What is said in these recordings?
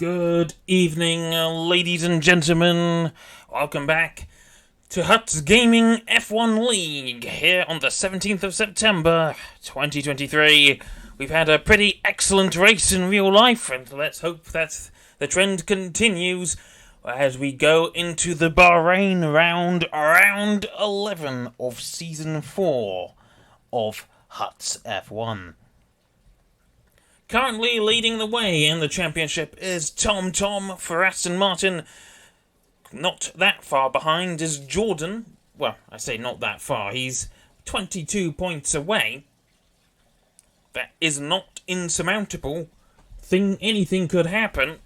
Good evening, ladies and gentlemen. Welcome back to Hut's Gaming F1 League here on the 17th of September 2023. We've had a pretty excellent race in real life, and let's hope that the trend continues as we go into the Bahrain round 11 of Season 4 of Hut's F1. Currently leading the way in the championship is Tom for Aston Martin. Not that far behind is Jordan. Well, I say not that far. He's 22 points away. That is not insurmountable. Anything could happen.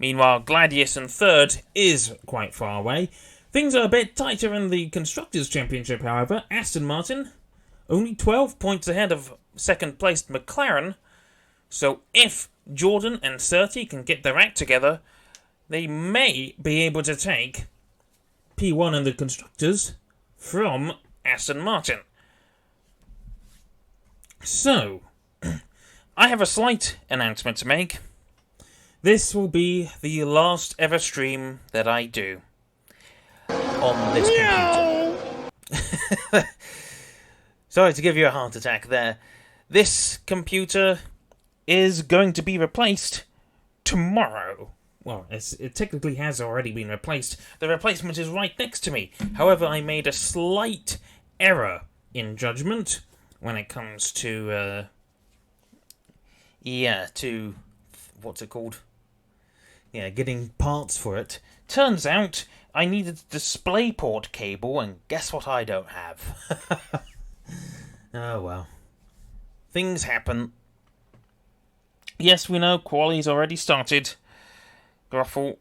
Meanwhile, Gladius in third is quite far away. Things are a bit tighter in the Constructors' Championship, however. Aston Martin only 12 points ahead of second-placed McLaren. So if Jordan and Surtees can get their act together, they may be able to take P1 in the Constructors from Aston Martin. So, I have a slight announcement to make. This will be the last ever stream that I do on this computer. Sorry to give you a heart attack there. This computer is going to be replaced tomorrow. Well, it technically has already been replaced. The replacement is right next to me. However, I made a slight error in judgment when it comes to, what's it called? Yeah, getting parts for it. Turns out I needed a DisplayPort cable, and guess what I don't have? Oh well. Things happen. Yes, we know quali's already started. Gruffle.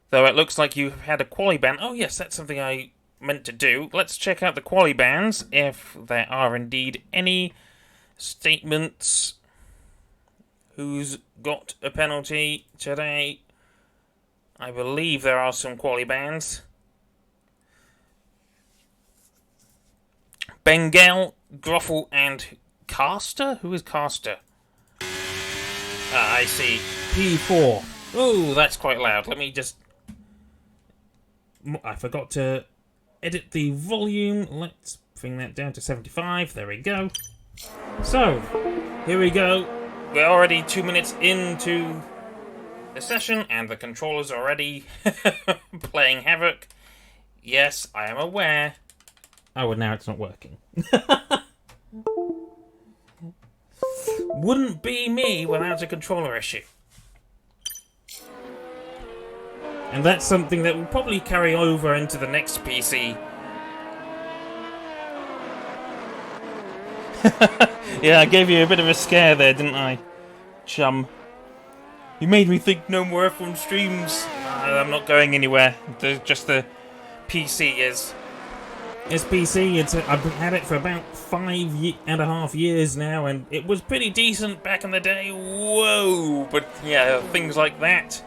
Though it looks like you've had a quali ban. Oh yes, that's something I meant to do. Let's check out the quali bans, if there are indeed any statements. Who's got a penalty today? I believe there are some quali bans. Bengal, Gruffle, and Caster? Who is Caster? I see. P4. Oh, that's quite loud. Let me just... I forgot to edit the volume. Let's bring that down to 75. There we go. So, here we go. We're already 2 minutes into the session, and the controller's already playing havoc. Yes, I am aware. Oh, and now it's not working. Wouldn't be me without a controller issue. And that's something that will probably carry over into the next PC. Yeah, I gave you a bit of a scare there, didn't I, chum? You made me think no more F1 streams. I'm not going anywhere. Just the PC is... It's PC, I've had it for about 5.5 years now, and it was pretty decent back in the day. Whoa! But yeah, things like that.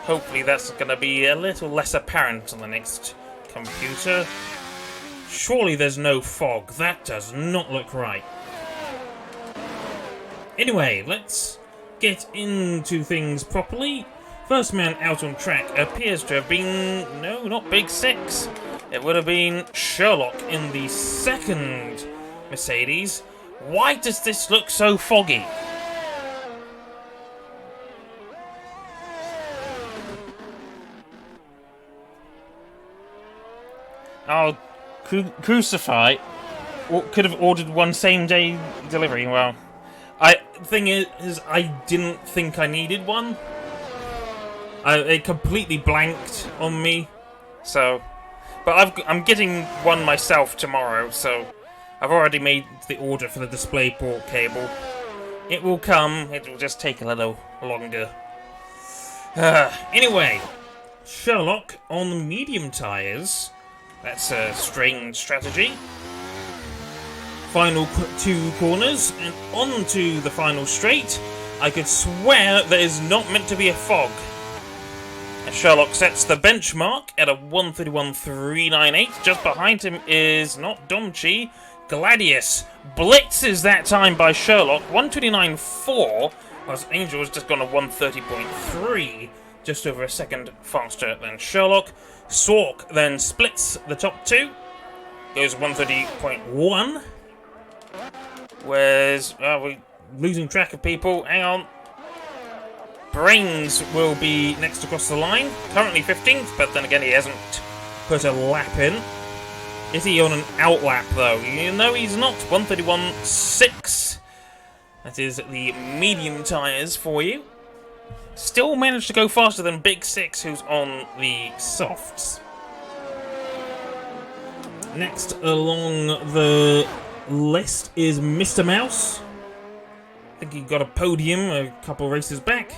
Hopefully that's going to be a little less apparent on the next computer. Surely there's no fog. That does not look right. Anyway, let's get into things properly. First man out on track appears to have been... No, not Big Six. It would have been Sherlock in the second Mercedes. Why does this look so foggy? Oh, Crucify could have ordered one same-day delivery. Well, thing is, I didn't think I needed one. It completely blanked on me, so... But I'm getting one myself tomorrow, so I've already made the order for the DisplayPort cable. It will come, it will just take a little longer. Anyway, Sherlock on medium tyres. That's a strange strategy. Final two corners, and onto the final straight. I could swear there is not meant to be a fog. Sherlock sets the benchmark at a 1:31.398. Just behind him is not Domchi, Gladius. Blitzes that time by Sherlock, 1:29.4. Whilst Angel has just gone a 130.3, just over a second faster than Sherlock. Swark then splits the top two, goes 130.1. Whereas, we're losing track of people. Hang on. Brains will be next across the line. Currently 15th, but then again he hasn't put a lap in. Is he on an outlap though? No, he's not. 131.6. That is the medium tyres for you. Still managed to go faster than Big Six, who's on the softs. Next along the list is Mr. Mouse. I think he got a podium a couple races back.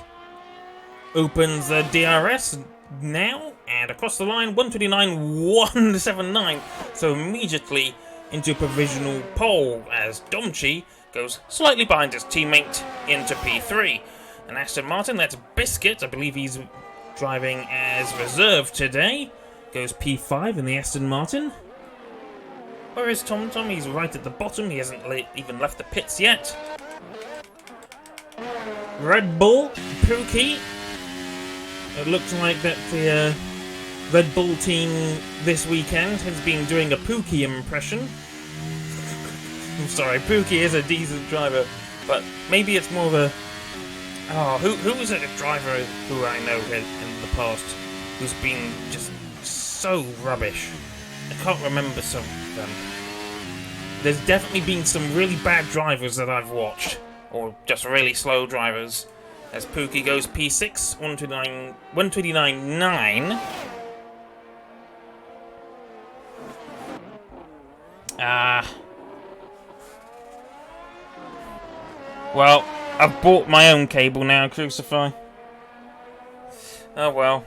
Opens the DRS now, and across the line, 129.179. So immediately into provisional pole as Domchi goes slightly behind his teammate into P3. And Aston Martin, that's Biscuit, I believe he's driving as reserve today, goes P5 in the Aston Martin. Where is Tom? He's right at the bottom, he hasn't even left the pits yet. Red Bull, Pookie. It looks like that the Red Bull team this weekend has been doing a Pookie impression. I'm sorry, Pookie is a decent driver, but maybe it's more of a... Oh, who was a driver who I know in the past who's been just so rubbish? I can't remember some of them. There's definitely been some really bad drivers that I've watched, or just really slow drivers. As Pookie goes P6, 129.9. Well, I've bought my own cable now, Crucify. Oh well.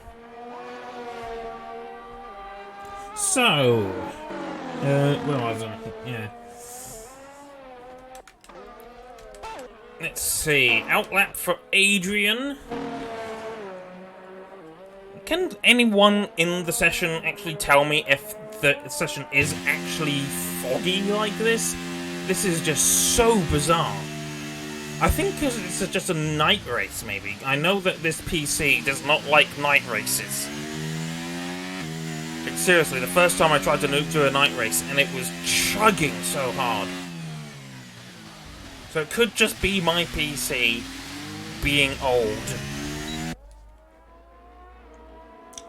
So, where was I? Yeah. Let's see. Outlap for Adrian. Can anyone in the session actually tell me if the session is actually foggy like this? This is just so bizarre. I think it's just a night race, maybe. I know that this PC does not like night races. But seriously, the first time I tried to do a night race, and it was chugging so hard. So it could just be my PC being old.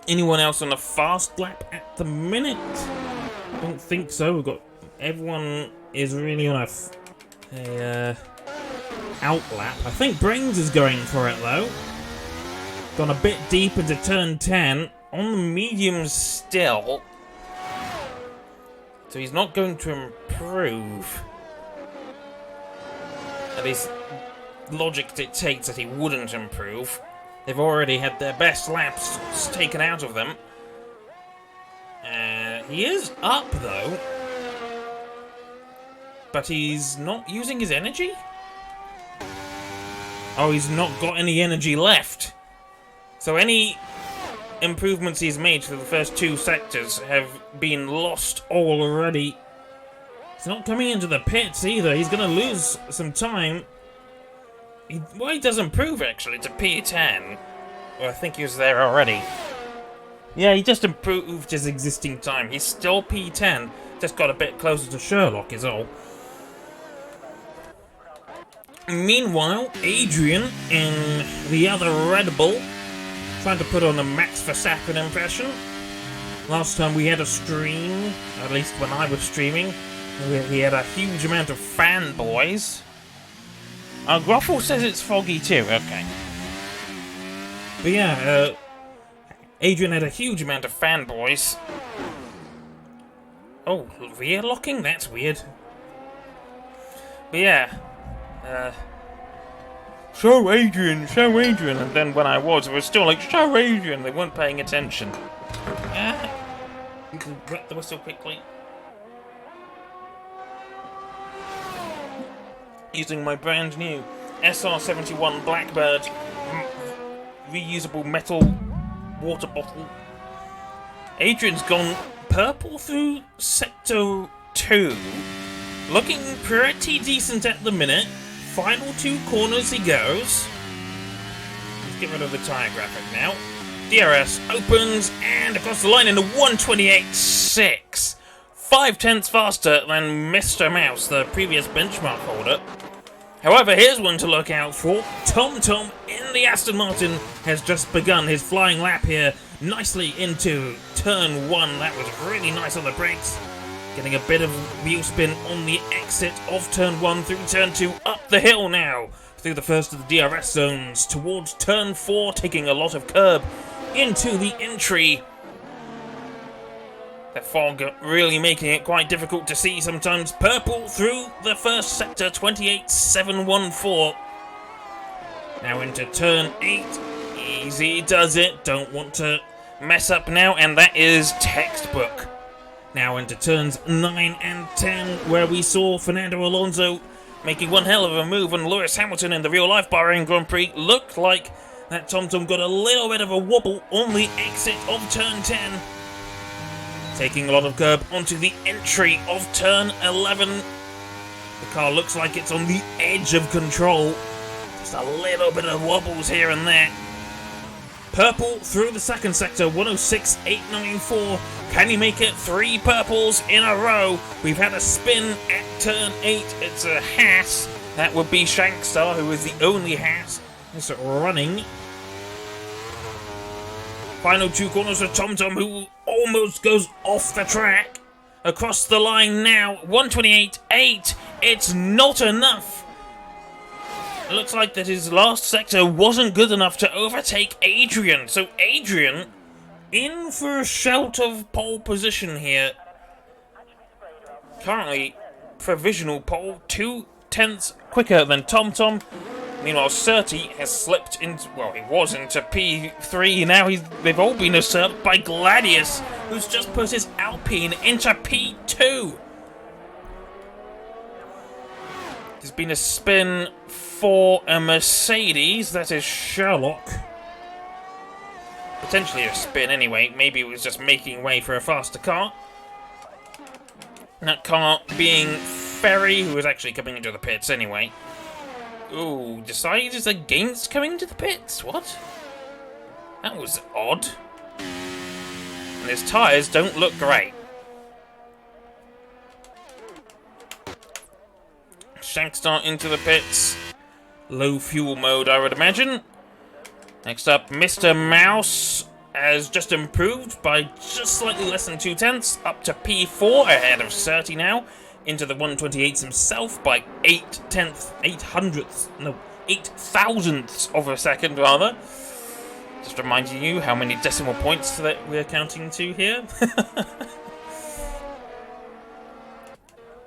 Anyone else on a fast lap at the minute? I don't think so. We've got... Everyone is really on a outlap. I think Brains is going for it though. Gone a bit deep into turn 10. On the mediums still. So he's not going to improve. At least logic dictates that he wouldn't improve. They've already had their best laps taken out of them. He is up though. But he's not using his energy? Oh, he's not got any energy left. So any improvements he's made for the first two sectors have been lost already. He's not coming into the pits either. He's going to lose some time. He does improve actually to P10. Well, I think he was there already. Yeah, he just improved his existing time. He's still P10. Just got a bit closer to Sherlock is all. Meanwhile, Adrian in the other Red Bull trying to put on a Max Verstappen impression. Last time we had a stream, at least when I was streaming, he had a huge amount of fanboys. Groffle says it's foggy too, okay. But yeah, Adrian had a huge amount of fanboys. Oh, rear locking? That's weird. But yeah. Show Adrian, show Adrian, and then when I was, it was still like, show Adrian, they weren't paying attention. You can wet the whistle quickly. Using my brand new SR71 Blackbird reusable metal water bottle. Adrian's gone purple through Sector 2, looking pretty decent at the minute. Final two corners he goes. get rid of the tyre graphic now. DRS opens and across the line in the 1:28.6. 5/10 faster than Mr. Mouse, the previous benchmark holder. However, here's one to look out for. TomTom in the Aston Martin has just begun his flying lap here, nicely into turn 1. That was really nice on the brakes. Getting a bit of wheel spin on the exit of turn 1 through turn 2, up the hill now, through the first of the DRS zones, towards turn 4, taking a lot of curb into the entry. The fog really making it quite difficult to see sometimes. Purple through the first sector, 28.714. Now into turn 8. Easy does it. Don't want to mess up now, and that is textbook. Now into turns 9 and 10, where we saw Fernando Alonso making one hell of a move on Lewis Hamilton in the real-life Bahrain Grand Prix. Looked like that TomTom got a little bit of a wobble on the exit of turn 10. Taking a lot of curb onto the entry of turn 11. The car looks like it's on the edge of control. Just a little bit of wobbles here and there. Purple through the second sector, 106.894. Can he make it 3 purples in a row? We've had a spin at turn 8. It's a Haas. That would be Shankstar, who is the only Haas that's running. Final 2 corners for TomTom, who almost goes off the track. Across the line now, 128.8. It's not enough. It looks like that his last sector wasn't good enough to overtake Adrian. So Adrian in for a shout of pole position here. Currently, provisional pole, 2/10 quicker than TomTom. Meanwhile, Surtees has slipped into, well, he was into P3. Now they've all been usurped by Gladius, who's just put his Alpine into P2. There's been a spin for a Mercedes. That is Sherlock. Potentially a spin anyway. Maybe it was just making way for a faster car. And that car being Ferry, who was actually coming into the pits anyway. Ooh, decides against coming to the pits? What? That was odd. And his tyres don't look great. Shankstar into the pits. Low fuel mode, I would imagine. Next up, Mr. Mouse has just improved by just slightly less than 2/10, up to P4, ahead of Surtees now. Into the 128s himself by 8 thousandths of a second, rather. Just reminding you how many decimal points that we're counting to here.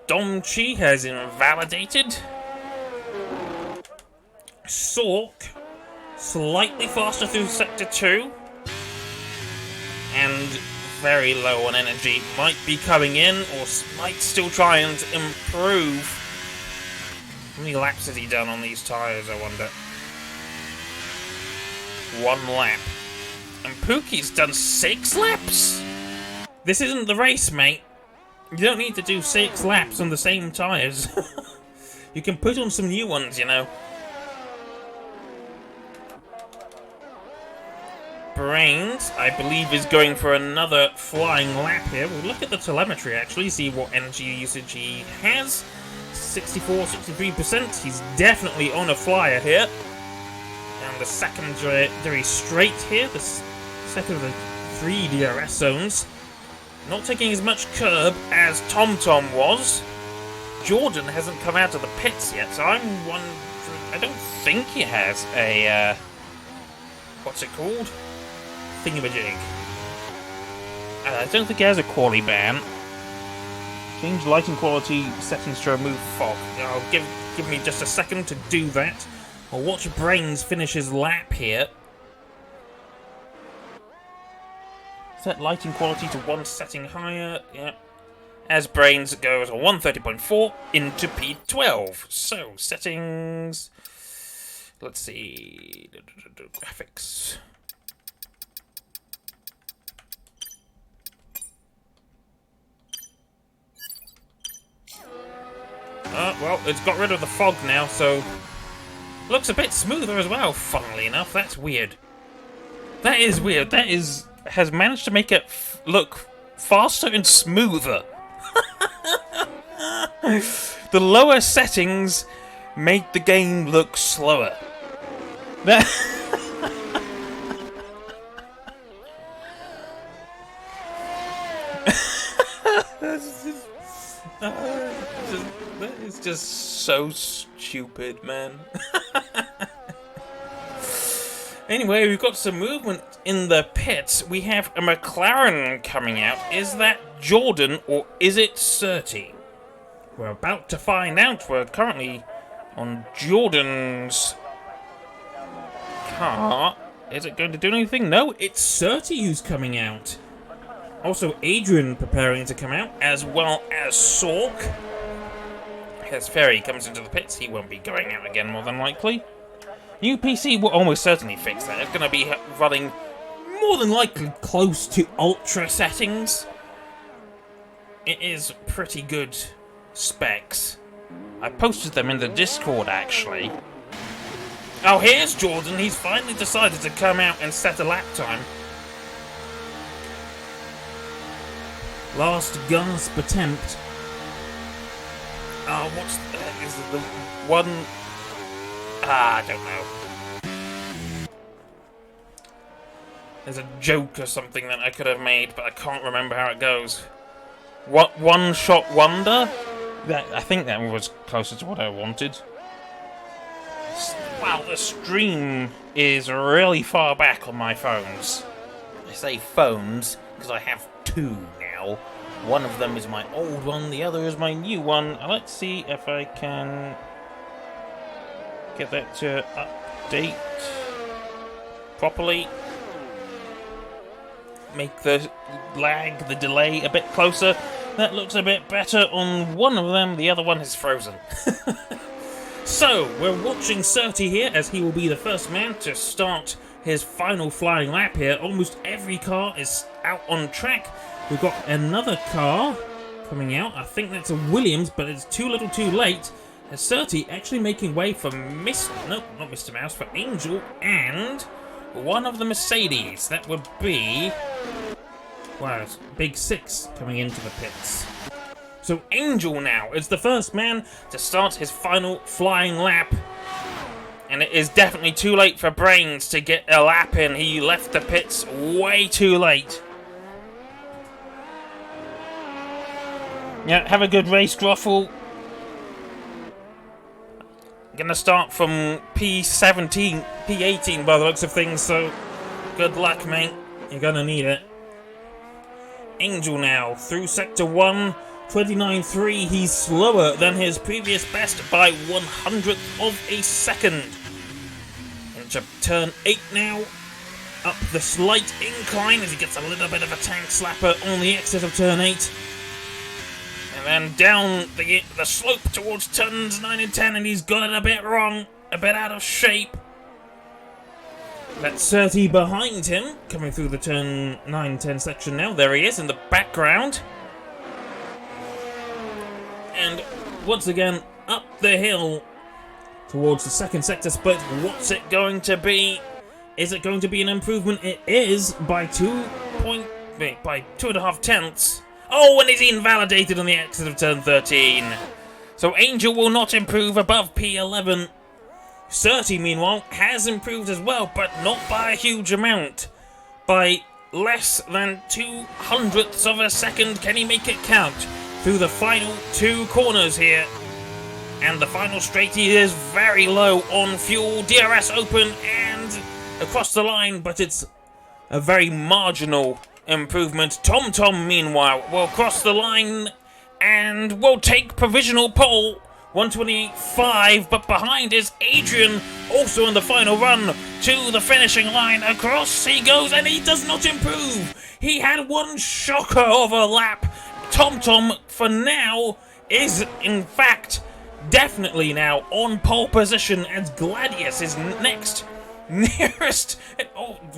Domchi has invalidated. Sork slightly faster through sector 2. And very low on energy. Might be coming in, or might still try and improve. How many laps has he done on these tyres, I wonder? 1 lap. And Pookie's done 6 laps? This isn't the race, mate. You don't need to do 6 laps on the same tyres. You can put on some new ones, you know. Brains, I believe, is going for another flying lap here. We'll look at the telemetry, actually, see what energy usage he has. 64, 63%. He's definitely on a flyer here. And the secondary straight here, the second of the 3 DRS zones. Not taking as much curb as TomTom was. Jordan hasn't come out of the pits yet, so I'm wondering... I don't think he has a... what's it called? Thingamajig. I don't think he has a quali ban. Change lighting quality settings to remove fog. I'll give me just a second to do that. I'll watch Brains finish his lap here. Set lighting quality to 1 setting higher. Yeah. As Brains goes on 130.4 into P12. So, settings... Let's see... Graphics... well, it's got rid of the fog now, so Looks a bit smoother as well, funnily enough. That's weird. That is weird. That has managed to make it look faster and smoother. The lower settings made the game look slower. That that is just so stupid, man. Anyway, we've got some movement in the pits. We have a McLaren coming out. Is that Jordan or is it Surtees? We're about to find out. We're currently on Jordan's car. Is it going to do anything? No, it's Surtees who's coming out. Also, Adrian preparing to come out, as well as Sork. As Ferry comes into the pits, he won't be going out again, more than likely. New PC will almost certainly fix that. It's going to be running more than likely close to ultra settings. It is pretty good specs. I posted them in the Discord, actually. Oh, here's Jordan. He's finally decided to come out and set a lap time. Last gasp attempt. Oh, what's that? Is it the one? I don't know. There's a joke or something that I could have made, but I can't remember how it goes. What one-shot wonder? I think that was closer to what I wanted. Wow, the stream is really far back on my phones. I say phones because I have two now. One of them is my old one, the other is my new one. Let's see if I can get that to update properly. Make the lag, the delay a bit closer. That looks a bit better on one of them, the other one is frozen. So, we're watching Surtees here as he will be the first man to start his final flying lap here. Almost every car is out on track. We've got another car coming out. I think that's a Williams, but it's too little too late. As Surtees actually making way for not Mr. Mouse, for Angel and one of the Mercedes. That would be... wow, Big Six coming into the pits. So Angel now is the first man to start his final flying lap. And it is definitely too late for Brains to get a lap in. He left the pits way too late. Yeah, have a good race, Groffle. Gonna start from P17, P18 by the looks of things, so good luck, mate. You're gonna need it. Angel now, through Sector 1, 29.3. He's slower than his previous best by 100th of a second. Into turn 8 now. Up the slight incline as he gets a little bit of a tank slapper on the exit of turn 8. And then down the slope towards turns 9 and 10, and he's got it a bit wrong, a bit out of shape. That's Surtees behind him, coming through the turn 9-10 section now. There he is in the background. And once again, up the hill towards the second sector split. What's it going to be? Is it going to be an improvement? It is by 2.5 tenths. Oh, and he's invalidated on the exit of turn 13. So Angel will not improve above P11. Surtees, meanwhile, has improved as well, but not by a huge amount. By less than 200ths of a second. Can he make it count through the final two corners here? And the final straight is very low on fuel. DRS open and across the line, but it's a very marginal improvement. TomTom, meanwhile, will cross the line and will take provisional pole. 128.5, but behind is Adrian, also in the final run to the finishing line. Across he goes, and he does not improve. He had one shocker of a lap. TomTom, for now, is in fact definitely now on pole position, as Gladius is next. Nearest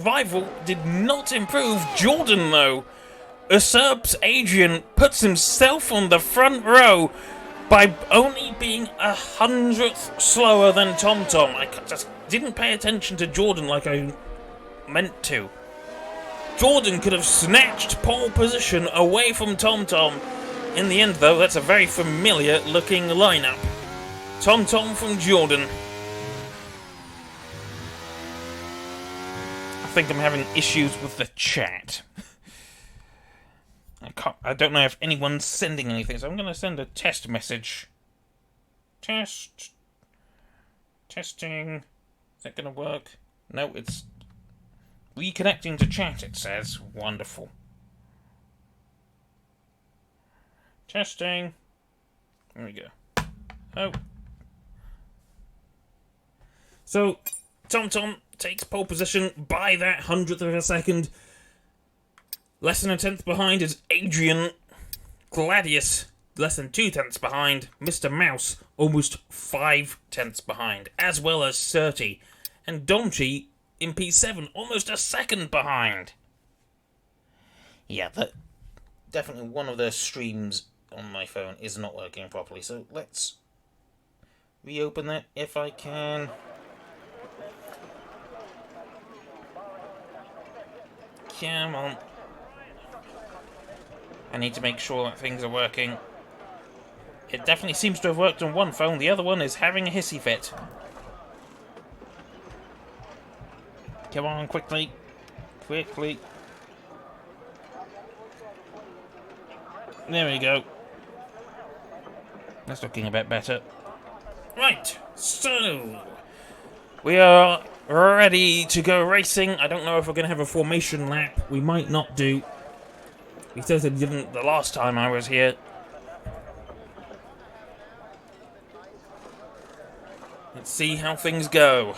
rival did not improve. Jordan, though, usurps Adrian, puts himself on the front row. by only being 100th slower than TomTom. I just didn't pay attention to Jordan like I meant to. Jordan could have snatched pole position away from TomTom. In the end, though, that's a very familiar looking lineup. TomTom from Jordan. I think I'm having issues with the chat. I don't know if anyone's sending anything, so I'm going to send a test message. Testing. Is that going to work? No, it's reconnecting to chat, it says. Wonderful. Testing. There we go. Oh. So, TomTom takes pole position by that 100th of a second. Less than a tenth behind is Adrian. Gladius, less than 2 tenths behind. Mr. Mouse, almost 5 tenths behind, as well as Surtee. And Domchi in P7, almost a second behind. Yeah, that definitely one of the streams on my phone is not working properly, so let's reopen that if I can. Come on. I need to make sure that things are working. It definitely seems to have worked on one phone, the other one is having a hissy fit. Come on, quickly. Quickly. There we go. That's looking a bit better. Right, so we are ready to go racing. I don't know if we're going to have a formation lap. We might not do. We certainly didn't the last time I was here. Let's see how things go.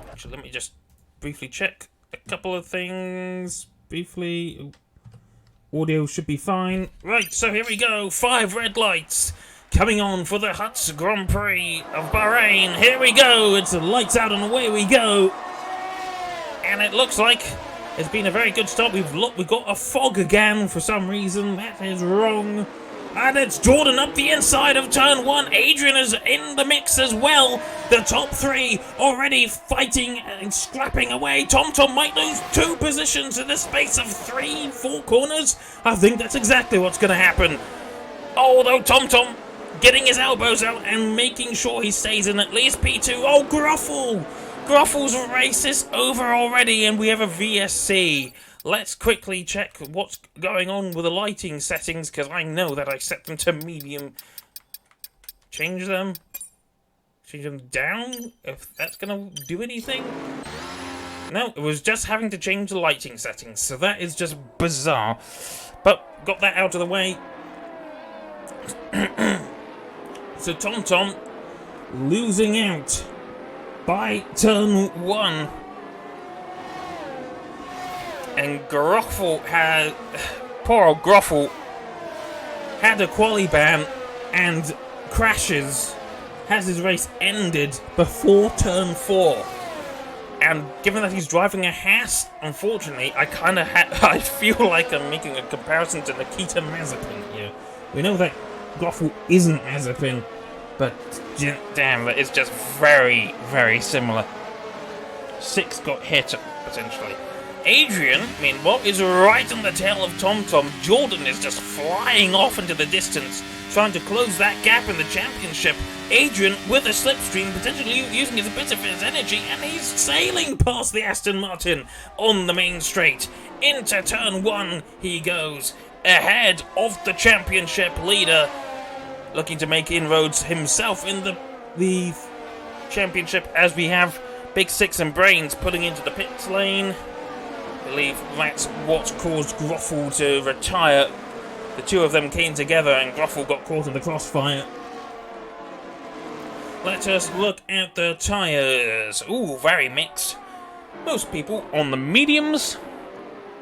Actually, let me just briefly check a couple of things. Briefly. Audio should be fine. Right, so here we go. 5 red lights coming on for the Huts Grand Prix of Bahrain. Here we go. It's the lights out and away we go. And it looks like it's been a very good start. We've got a fog again for some reason. That is wrong. And it's Jordan up the inside of turn 1. Adrian is in the mix as well. The top 3 already fighting and scrapping away. TomTom might lose 2 positions in the space of 3-4 corners. I think that's exactly what's going to happen. Although TomTom getting his elbows out and making sure he stays in at least P2. Oh, Gruffle! Gruffle's race is over already and we have a VSC. Let's quickly check what's going on with the lighting settings, because I know that I set them to medium. Change them down, if that's going to do anything. No, it was just having to change the lighting settings, so that is just bizarre. But, got that out of the way. So TomTom losing out by turn 1. And Gruffle had... Poor old Gruffle had a quali ban and crashes. Has his race ended before turn 4. And given that he's driving a Haas, unfortunately, I feel like I'm making a comparison to Nikita Mazepin here. We know that Gruffle isn't Mazepin, but damn, that is just very, very similar. 6 got hit, potentially. Adrian, meanwhile, is right on the tail of TomTom. Jordan is just flying off into the distance, trying to close that gap in the championship. Adrian, with a slipstream, potentially using a bit of his energy, and he's sailing past the Aston Martin on the main straight. Into turn 1 he goes, ahead of the championship leader, looking to make inroads himself in the championship, as we have Big Six and Brains putting into the pit lane. I believe that's what caused Gruffle to retire. The two of them came together and Gruffle got caught in the crossfire. Let us look at the tyres. Ooh, very mixed. Most people on the mediums,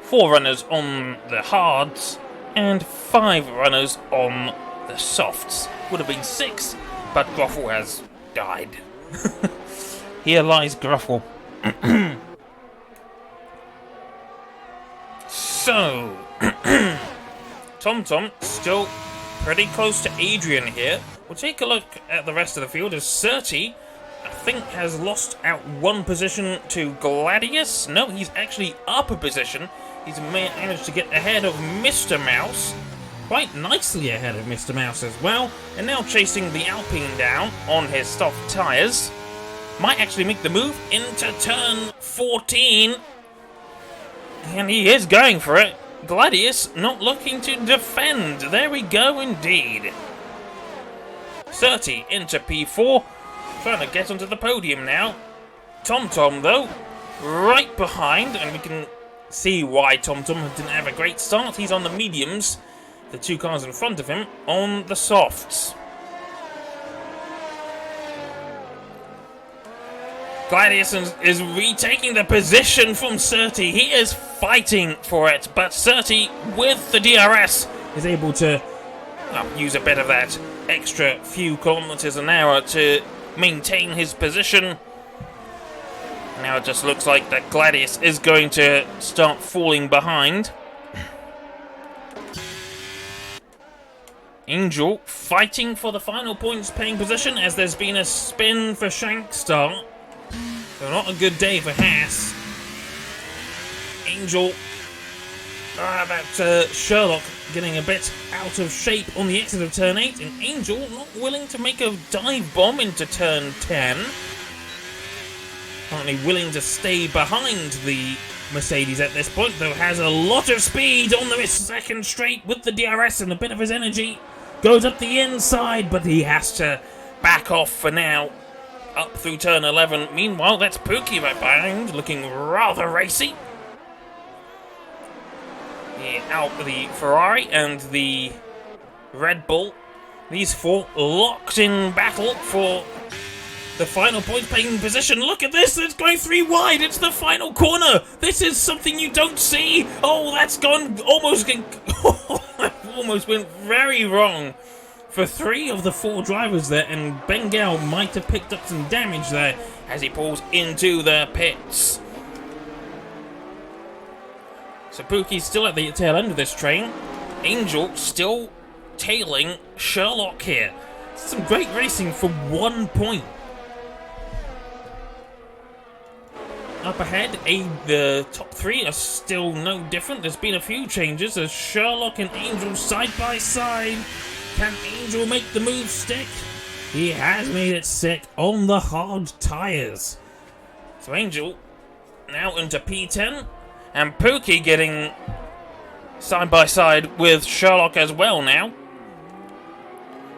4 runners on the hards, and 5 runners on the softs. Would have been 6, but Gruffle has died. Here lies Gruffle. So, TomTom still pretty close to Adrian here. We'll take a look at the rest of the field as Surti, I think, has lost out one position to Gladius. No, he's actually up a position. He's managed to get ahead of Mr. Mouse, quite nicely ahead of Mr. Mouse as well, and now chasing the Alpine down on his soft tyres. Might actually make the move into turn 14. And he is going for it. Gladius not looking to defend. There we go indeed. Surti into P4. Trying to get onto the podium now. TomTom, though, right behind. And we can see why TomTom didn't have a great start. He's on the mediums. The two cars in front of him on the softs. Gladius is retaking the position from Surti. He is fighting for it, but Surti, with the DRS, is able to use a bit of that extra few kilometers an hour to maintain his position. Now it just looks like that Gladius is going to start falling behind. Angel fighting for the final points paying position as there's been a spin for Shankstar. So not a good day for Haas. Angel, Sherlock getting a bit out of shape on the exit of turn 8, and Angel not willing to make a dive bomb into turn 10. Apparently willing to stay behind the Mercedes at this point, though has a lot of speed on the second straight with the DRS and a bit of his energy. Goes up the inside, but he has to back off for now. Up through turn 11. Meanwhile, that's Pookie right behind, looking rather racy. The Ferrari and the Red Bull. These four locked in battle for the final point-paying position. Look at this, it's going 3 wide. It's the final corner. This is something you don't see. Oh, that's gone almost went very wrong for 3 of the 4 drivers there, and Bengal might have picked up some damage there as he pulls into the pits. So Pookie's still at the tail end of this train. Angel still tailing Sherlock here. Some great racing for 1 point. Up ahead, the top 3 are still no different. There's been a few changes as Sherlock and Angel side by side. Can Angel make the move stick? He has made it stick on the hard tyres. So Angel now into P10. And Pookie getting side by side with Sherlock as well now.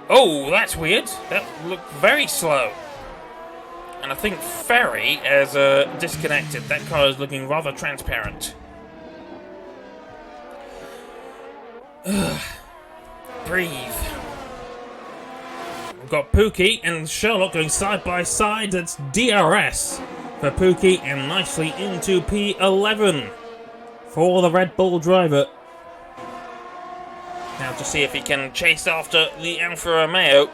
Oh, that's weird. That looked very slow. And I think Ferry has disconnected. That car is looking rather transparent. Breathe. We've got Pookie and Sherlock going side by side. That's DRS for Pookie and nicely into P11 for the Red Bull driver. Now to see if he can chase after the Alfa Romeo.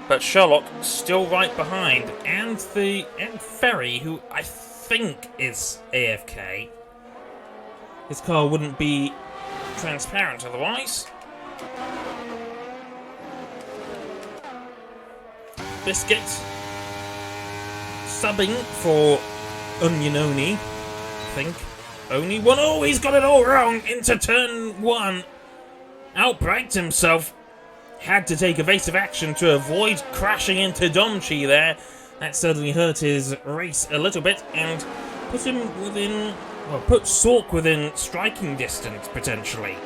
But Sherlock still right behind. And Ferry, who I think is AFK. His car wouldn't be transparent otherwise. Biscuit subbing for Oniononi, I think. Only one. Oh, he's got it all wrong into turn 1. Outbraked himself. Had to take evasive action to avoid crashing into Domchi there. That certainly hurt his race a little bit and put him within, well, put Sork within striking distance potentially.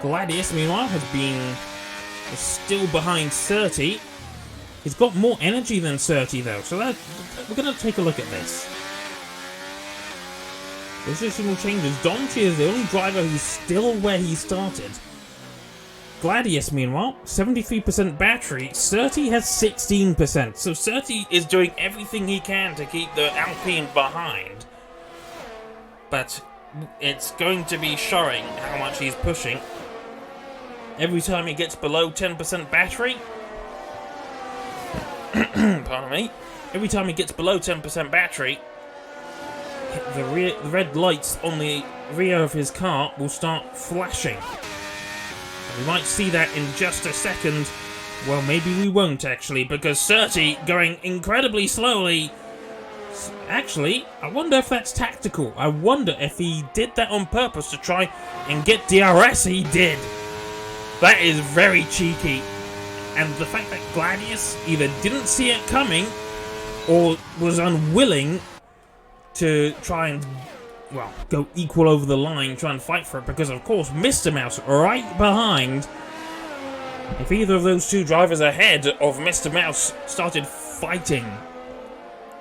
Gladius, meanwhile, is still behind Surti. He's got more energy than Surti, though, so we're going to take a look at this. Positional changes. Domchi is the only driver who's still where he started. Gladius, meanwhile, 73% battery. Surti has 16%, so Surti is doing everything he can to keep the Alpine behind. But it's going to be showing how much he's pushing. Every time he gets below 10% battery, pardon me, every time he gets below 10% battery, the red lights on the rear of his car will start flashing. And we might see that in just a second. Well, maybe we won't actually, because Surti going incredibly slowly. Actually, I wonder if that's tactical. I wonder if he did that on purpose to try and get DRS. He did. That is very cheeky. And the fact that Gladius either didn't see it coming or was unwilling to try and, well, go equal over the line, try and fight for it, because of course Mr. Mouse right behind. If either of those two drivers ahead of Mr. Mouse started fighting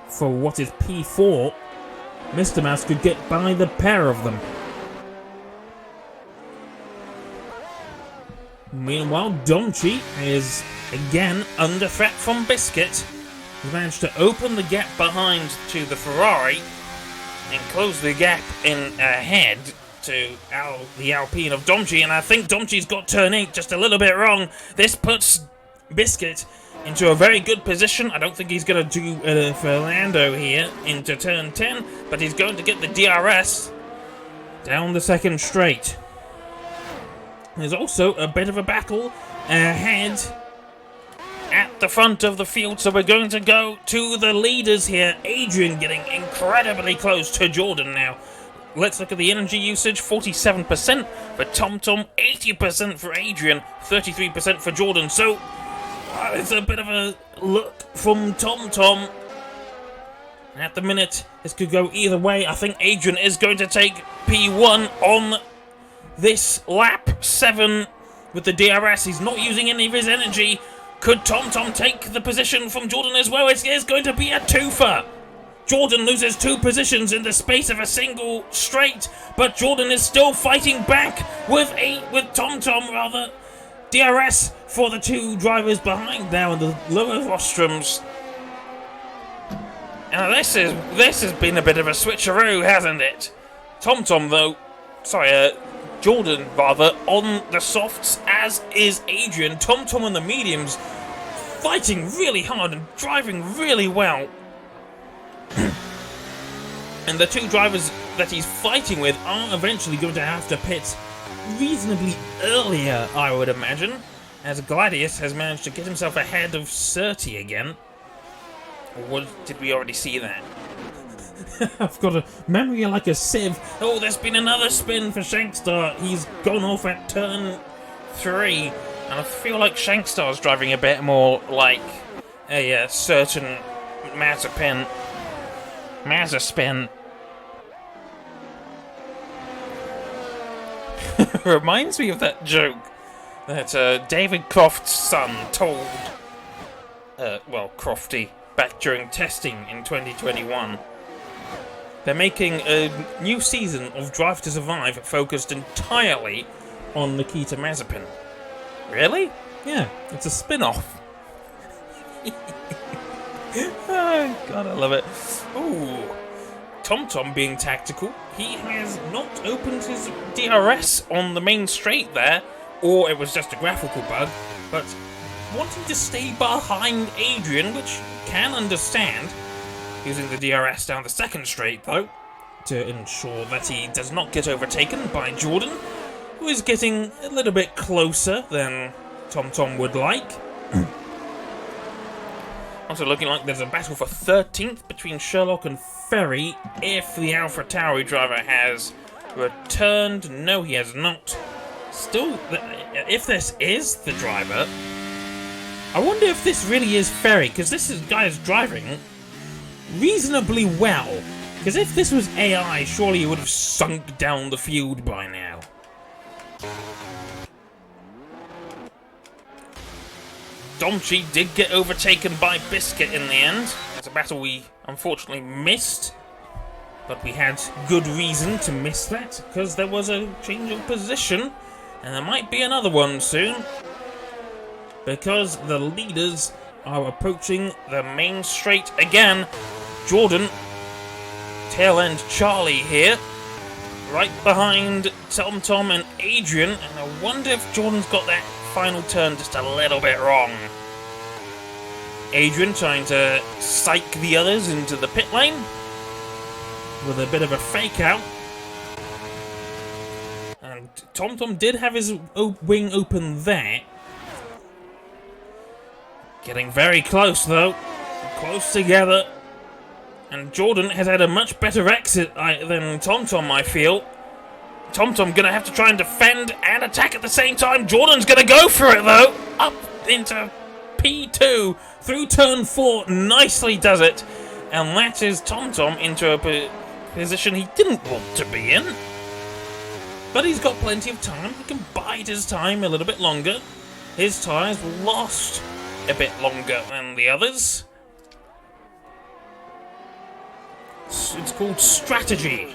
for what is P4, Mr. Mouse could get by the pair of them. Meanwhile, Domchi is again under threat from Biscuit. He's managed to open the gap behind to the Ferrari and close the gap in ahead to the Alpine of Domchi, and I think Domchi's got turn 8 just a little bit wrong. This puts Biscuit into a very good position. I don't think he's going to do Fernando here into turn 10, but he's going to get the DRS down the second straight. There's also a bit of a battle ahead at the front of the field, so we're going to go to the leaders here. Adrian getting incredibly close to Jordan now. Let's look at the energy usage. 47% for TomTom, 80% for Adrian, 33% for Jordan. So it's a bit of a look from TomTom. At the minute, this could go either way. I think Adrian is going to take P1 on this lap 7 with the DRS. He's not using any of his energy. Could TomTom take the position from Jordan as well? It is going to be a twofer. Jordan loses 2 positions in the space of a single straight, but Jordan is still fighting back with TomTom rather. DRS for the 2 drivers behind now in the lower rostrums. Now this has been a bit of a switcheroo, hasn't it? TomTom though, Jordan rather, on the softs, as is Adrian. TomTom on the mediums, fighting really hard and driving really well. And the 2 drivers that he's fighting with are eventually going to have to pit reasonably earlier, I would imagine, as Gladius has managed to get himself ahead of Surti again. Or did we already see that? I've got a memory like a sieve. Oh, there's been another spin for Shankstar. He's gone off at turn 3. And I feel like Shankstar's driving a bit more like a certain Mazepin. Reminds me of that joke that David Croft's son told, Crofty, back during testing in 2021. They're making a new season of Drive to Survive focused entirely on Nikita Mazepin. Really? Yeah, it's a spin-off. Oh, God, I love it. Ooh. TomTom being tactical. He has not opened his DRS on the main straight there, or it was just a graphical bug, but wanting to stay behind Adrian, which you can understand. Using the DRS down the second straight, though, to ensure that he does not get overtaken by Jordan, who is getting a little bit closer than TomTom would like. Also looking like there's a battle for 13th between Sherlock and Ferry, if the AlphaTauri driver has returned. No, he has not. Still, if this is the driver, I wonder if this really is Ferry, because this guy is driving reasonably well. Because if this was AI, surely he would have sunk down the field by now. Domchi did get overtaken by Biscuit in the end. It's a battle we unfortunately missed. But we had good reason to miss that, because there was a change of position. And there might be another one soon. Because the leaders are approaching the main straight again. Jordan, tail end Charlie here, right behind TomTom and Adrian, and I wonder if Jordan's got that final turn just a little bit wrong. Adrian trying to psych the others into the pit lane. with a bit of a fake out. And TomTom did have his wing open there. Getting very close though. Close together. And Jordan has had a much better exit than TomTom, I feel. TomTom gonna have to try and defend and attack at the same time. Jordan's gonna go for it though. Up into P2 through turn 4. Nicely does it. And latches TomTom into a position he didn't want to be in. But he's got plenty of time. He can bide his time a little bit longer. His tyres last a bit longer than the others. It's called strategy.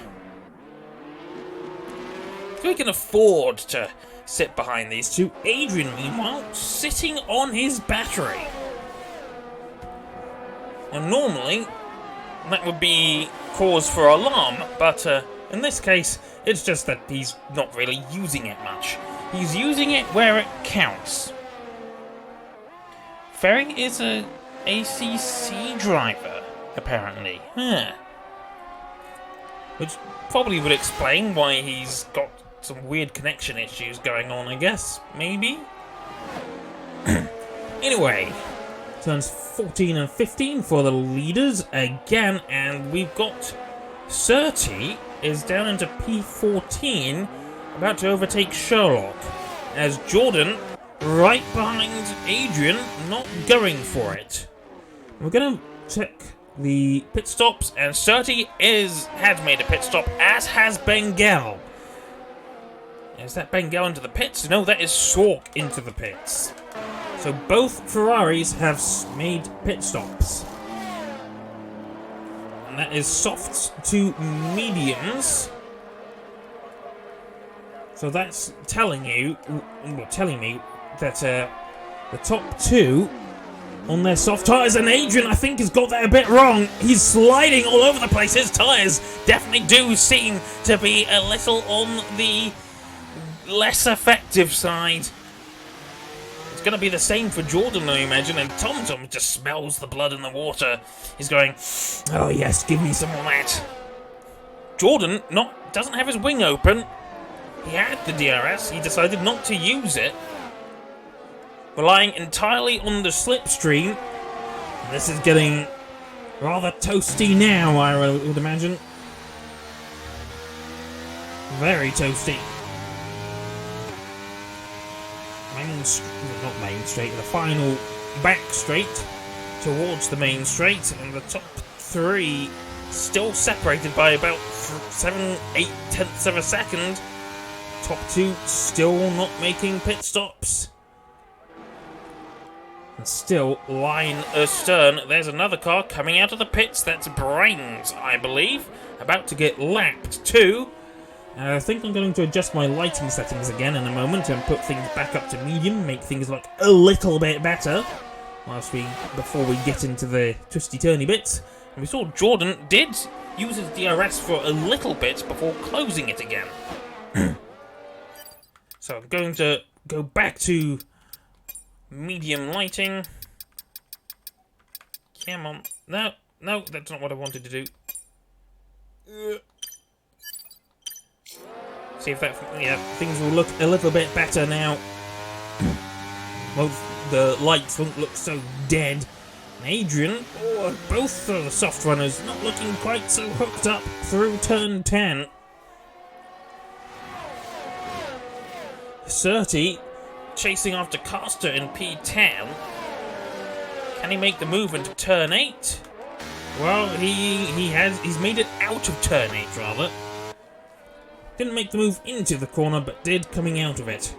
So he can afford to sit behind these two. Adrian, meanwhile, sitting on his battery. And normally, that would be cause for alarm, but in this case, it's just that he's not really using it much. He's using it where it counts. Ferry is a ACC driver, apparently. Which probably would explain why he's got some weird connection issues going on, I guess. Maybe? Anyway, turns 14 and 15 for the leaders again, and we've got Surtees is down into P14, about to overtake Sherlock, as Jordan, right behind Adrian, not going for it. We're going to check the pit stops, and Surtees has made a pit stop, as has Bengal. Is that Bengal into the pits? No, that is Sork into the pits. So both Ferraris have made pit stops. And that is softs to mediums. So that's telling me that the top two on their soft tyres, and Adrian, I think, has got that a bit wrong. He's sliding all over the place. His tyres definitely do seem to be a little on the less effective side. It's going to be the same for Jordan, I imagine, and TomTom just smells the blood in the water. He's going, oh yes, give me some more of that. Jordan doesn't have his wing open. He had the DRS, he decided not to use it, relying entirely on the slipstream. This is getting rather toasty now, I would imagine. Very toasty. Not main straight, the final back straight towards the main straight, and the top three still separated by about 7-8 tenths of a second. Top two still not making pit stops. And still line astern. There's another car coming out of the pits. That's Brains, I believe. About to get lapped too. I think I'm going to adjust my lighting settings again in a moment and put things back up to medium, make things look a little bit better before we get into the twisty-turny bits. And we saw Jordan did use his DRS for a little bit before closing it again. So I'm going to go back to medium lighting. Come on. No, that's not what I wanted to do. See if that, things will look a little bit better now. Well, the lights won't look so dead. And Adrian, both of the soft runners, not looking quite so hooked up through turn 10. Surtees chasing after Caster in P10. Can he make the move into turn 8? Well, he's made it out of turn 8 rather. Didn't make the move into the corner, but did coming out of it.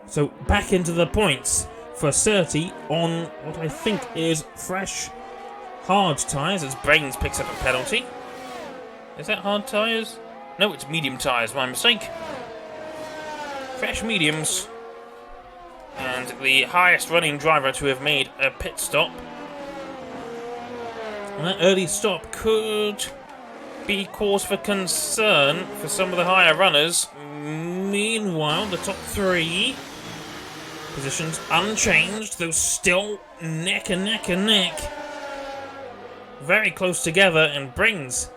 So back into the points for Surtees on what I think is fresh hard tyres, as Brains picks up a penalty. Is that hard tyres? No, it's medium tyres, my mistake. Fresh mediums. And the highest running driver to have made a pit stop. And that early stop could be cause for concern for some of the higher runners. Meanwhile, the top three positions unchanged, though still neck and neck and neck. Very close together, and Brains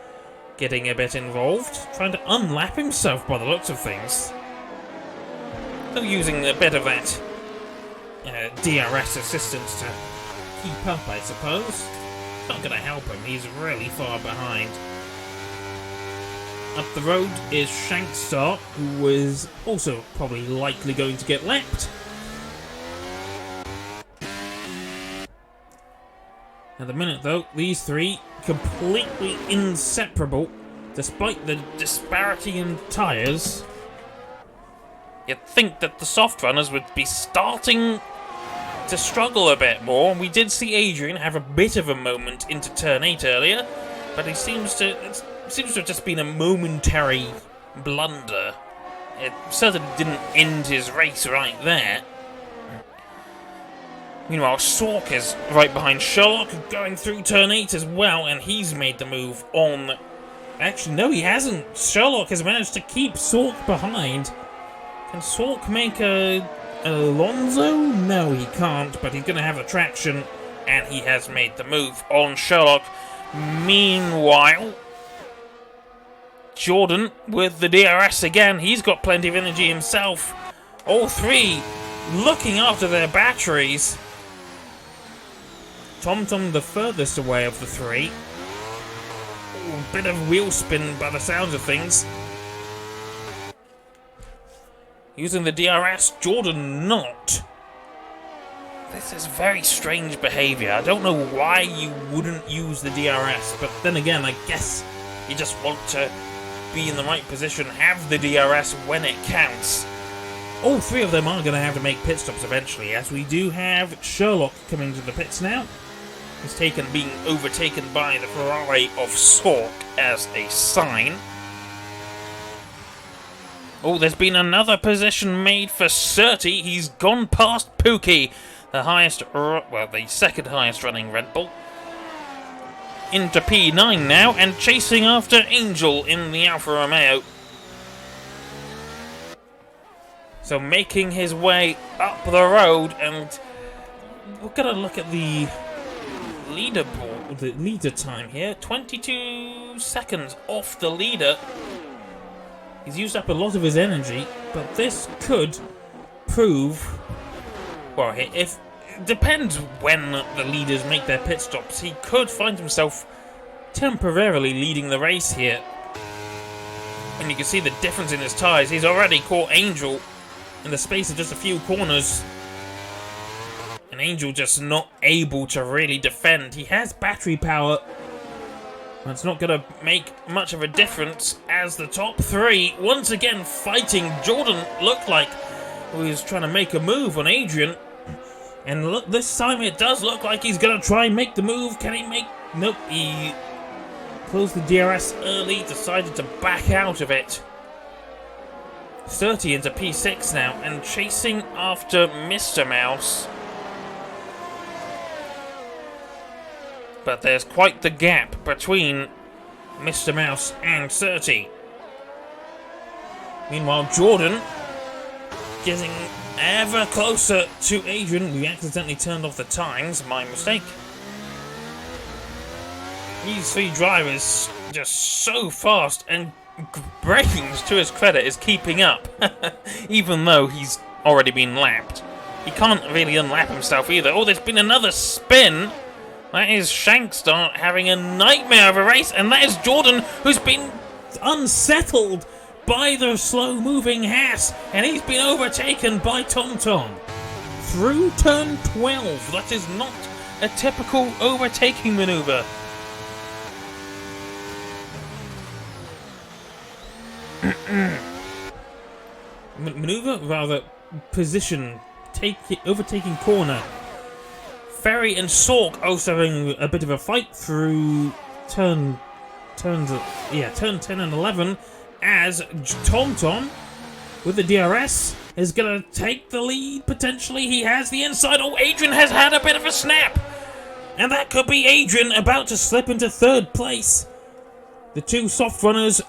getting a bit involved, trying to unlap himself by the looks of things. Still using a bit of that DRS assistance to keep up, I suppose. Not going to help him, he's really far behind. Up the road is Shankstar, who is also probably likely going to get lapped. At the minute though, these three completely inseparable, despite the disparity in tyres. You'd think that the soft runners would be starting to struggle a bit more. We did see Adrian have a bit of a moment into turn 8 earlier, but it seems to have just been a momentary blunder. It certainly didn't end his race right there. Meanwhile, Sork is right behind Sherlock, going through turn 8 as well, and he's made the move on... Actually, no, he hasn't. Sherlock has managed to keep Sork behind. Can Sork make a Alonso? No, he can't, but he's going to have the traction, and he has made the move on Sherlock. Meanwhile, Jordan with the DRS again. He's got plenty of energy himself. All three looking after their batteries. TomTom the furthest away of the three. Ooh, bit of wheel spin by the sounds of things. Using the DRS, Jordan not. This is very strange behaviour. I don't know why you wouldn't use the DRS, but then again, I guess you just want to be in the right position, have the DRS when it counts. All three of them are going to have to make pit stops eventually, as we do have Sherlock coming to the pits now. He's being overtaken by the Ferrari of Sork as a sign. Oh, there's been another position made for Surtees. He's gone past Pookie, the second highest running Red Bull. Into P9 now, and chasing after Angel in the Alfa Romeo. So making his way up the road, and we're going to look at the leaderboard, the leader time here. 22 seconds off the leader. He's used up a lot of his energy, but this could prove... Well, if it depends when the leaders make their pit stops. He could find himself temporarily leading the race here. And you can see the difference in his tyres. He's already caught Angel in the space of just a few corners. And Angel just not able to really defend. He has battery power. It's not going to make much of a difference as the top three once again fighting. Jordan looked like he was trying to make a move on Adrian. And look, this time it does look like he's going to try and make the move. Can he make... Nope, he closed the DRS early, decided to back out of it. 30 into P6 now, and chasing after Mr. Mouse. But there's quite the gap between Mr. Mouse and 30. Meanwhile, Jordan getting ever closer to Adrian. We accidentally turned off the times, my mistake. These three drivers just so fast, and Brakings, to his credit, is keeping up. Even though he's already been lapped. He can't really unlap himself either. Oh, there's been another spin. That is Shankstar having a nightmare of a race, and that is Jordan, who's been unsettled by the slow-moving Haas, and he's been overtaken by TomTom. Through turn 12, that is not a typical overtaking manoeuvre. Manoeuvre? Rather, position, overtaking corner. Ferry and Sork also having a bit of a fight through turn 10 and 11, as TomTom with the DRS is going to take the lead potentially. He has the inside. Oh, Adrian has had a bit of a snap, and that could be Adrian about to slip into third place. The two soft runners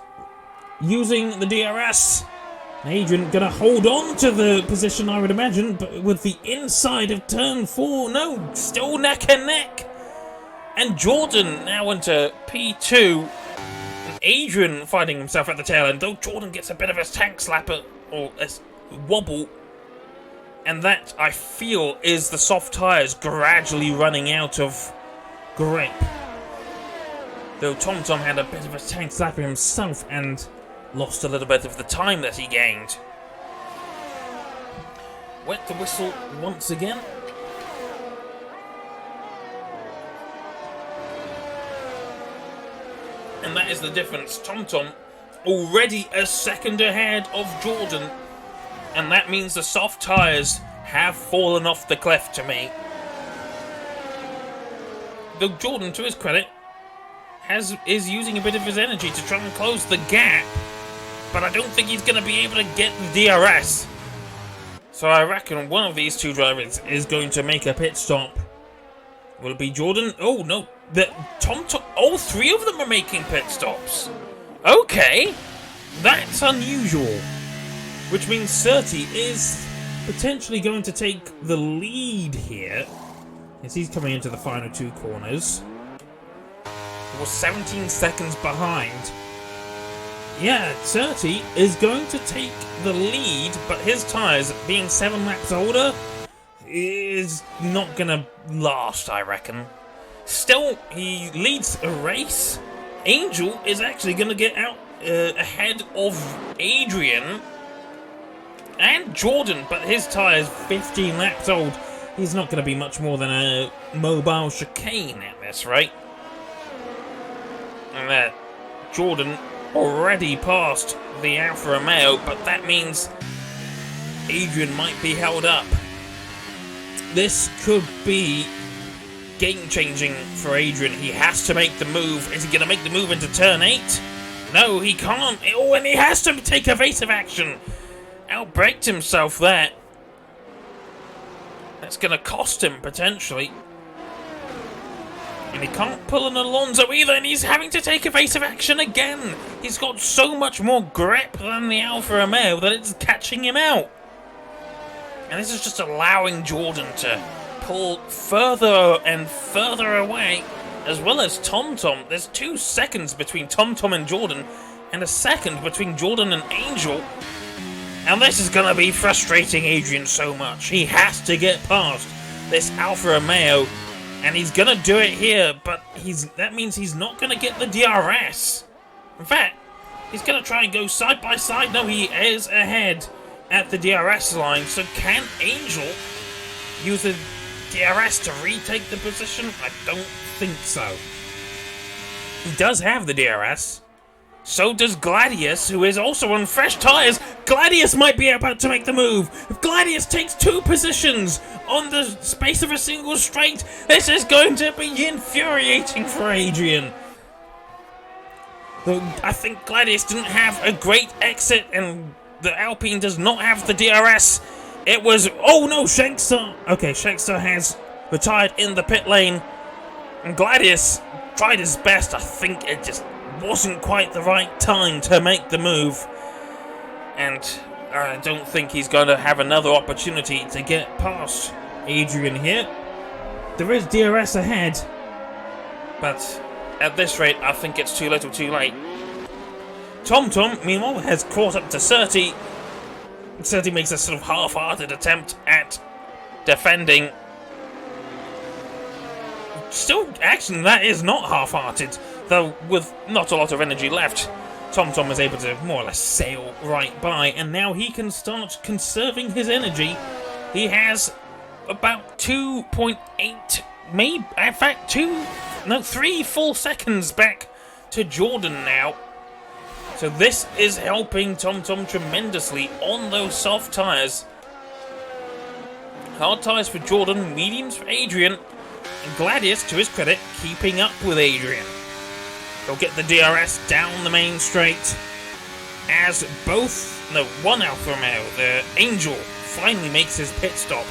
using the DRS. Adrian gonna hold on to the position, I would imagine, but with the inside of turn 4, no, still neck and neck. And Jordan now into P2. Adrian finding himself at the tail end, though Jordan gets a bit of a tank slapper, or a wobble. And that, I feel, is the soft tyres gradually running out of grip. Though TomTom had a bit of a tank slapper himself and lost a little bit of the time that he gained. Wet the whistle once again. And that is the difference. TomTom already a second ahead of Jordan. And that means the soft tyres have fallen off the cliff to me. Though Jordan, to his credit, is using a bit of his energy to try and close the gap. But I don't think he's going to be able to get the DRS. So I reckon one of these two drivers is going to make a pit stop. Will it be Jordan? Oh no, TomTom. All three of them are making pit stops. Okay, that's unusual. Which means Surtees is potentially going to take the lead here, as he's coming into the final two corners. He was 17 seconds behind. Yeah, Surtees is going to take the lead, but his tyres, being 7 laps older, is not going to last, I reckon. Still, he leads a race. Angel is actually going to get out ahead of Adrian and Jordan, but his tyre's 15 laps old. He's not going to be much more than a mobile chicane at this rate. And Jordan already passed the Alfa Romeo, but that means Adrian might be held up. This could be game-changing for Adrian. He has to make the move. Is he going to make the move into turn 8? No, he can't. Oh, and he has to take evasive action. Outbraked himself there. That's going to cost him, potentially. And he can't pull an Alonso either, and he's having to take evasive action again. He's got so much more grip than the Alfa Romeo that it's catching him out. And this is just allowing Jordan to pull further and further away, as well as TomTom. There's 2 seconds between TomTom and Jordan, and a second between Jordan and Angel. And this is going to be frustrating Adrian so much. He has to get past this Alfa Romeo, and he's going to do it here, but that means he's not going to get the DRS. In fact, he's going to try and go side by side. No, he is ahead at the DRS line. So can Angel use the DRS to retake the position? I don't think so. He does have the DRS. So does Gladius, who is also on fresh tyres. Gladius might be about to make the move. If Gladius takes 2 positions on the space of a single straight, this is going to be infuriating for Adrian. Though I think Gladius didn't have a great exit, and the Alpine does not have the DRS. It was... Oh no, Shankstar. Okay, Shankstar has retired in the pit lane. And Gladius tried his best. I think it just wasn't quite the right time to make the move. And I don't think he's going to have another opportunity to get past Adrian here. There is DRS ahead. But at this rate, I think it's too little too late. TomTom, meanwhile, has caught up to Surtees. Surtees makes a sort of half-hearted attempt at defending. Still, actually, that is not half-hearted, though with not a lot of energy left. TomTom is able to more or less sail right by, and now he can start conserving his energy. He has about 2.8, maybe, in fact, 3 full seconds back to Jordan now. So this is helping TomTom tremendously on those soft tyres. Hard tyres for Jordan, mediums for Adrian, and Gladius, to his credit, keeping up with Adrian. He'll get the DRS down the main straight as one Alfa Romeo, the Angel, finally makes his pit stop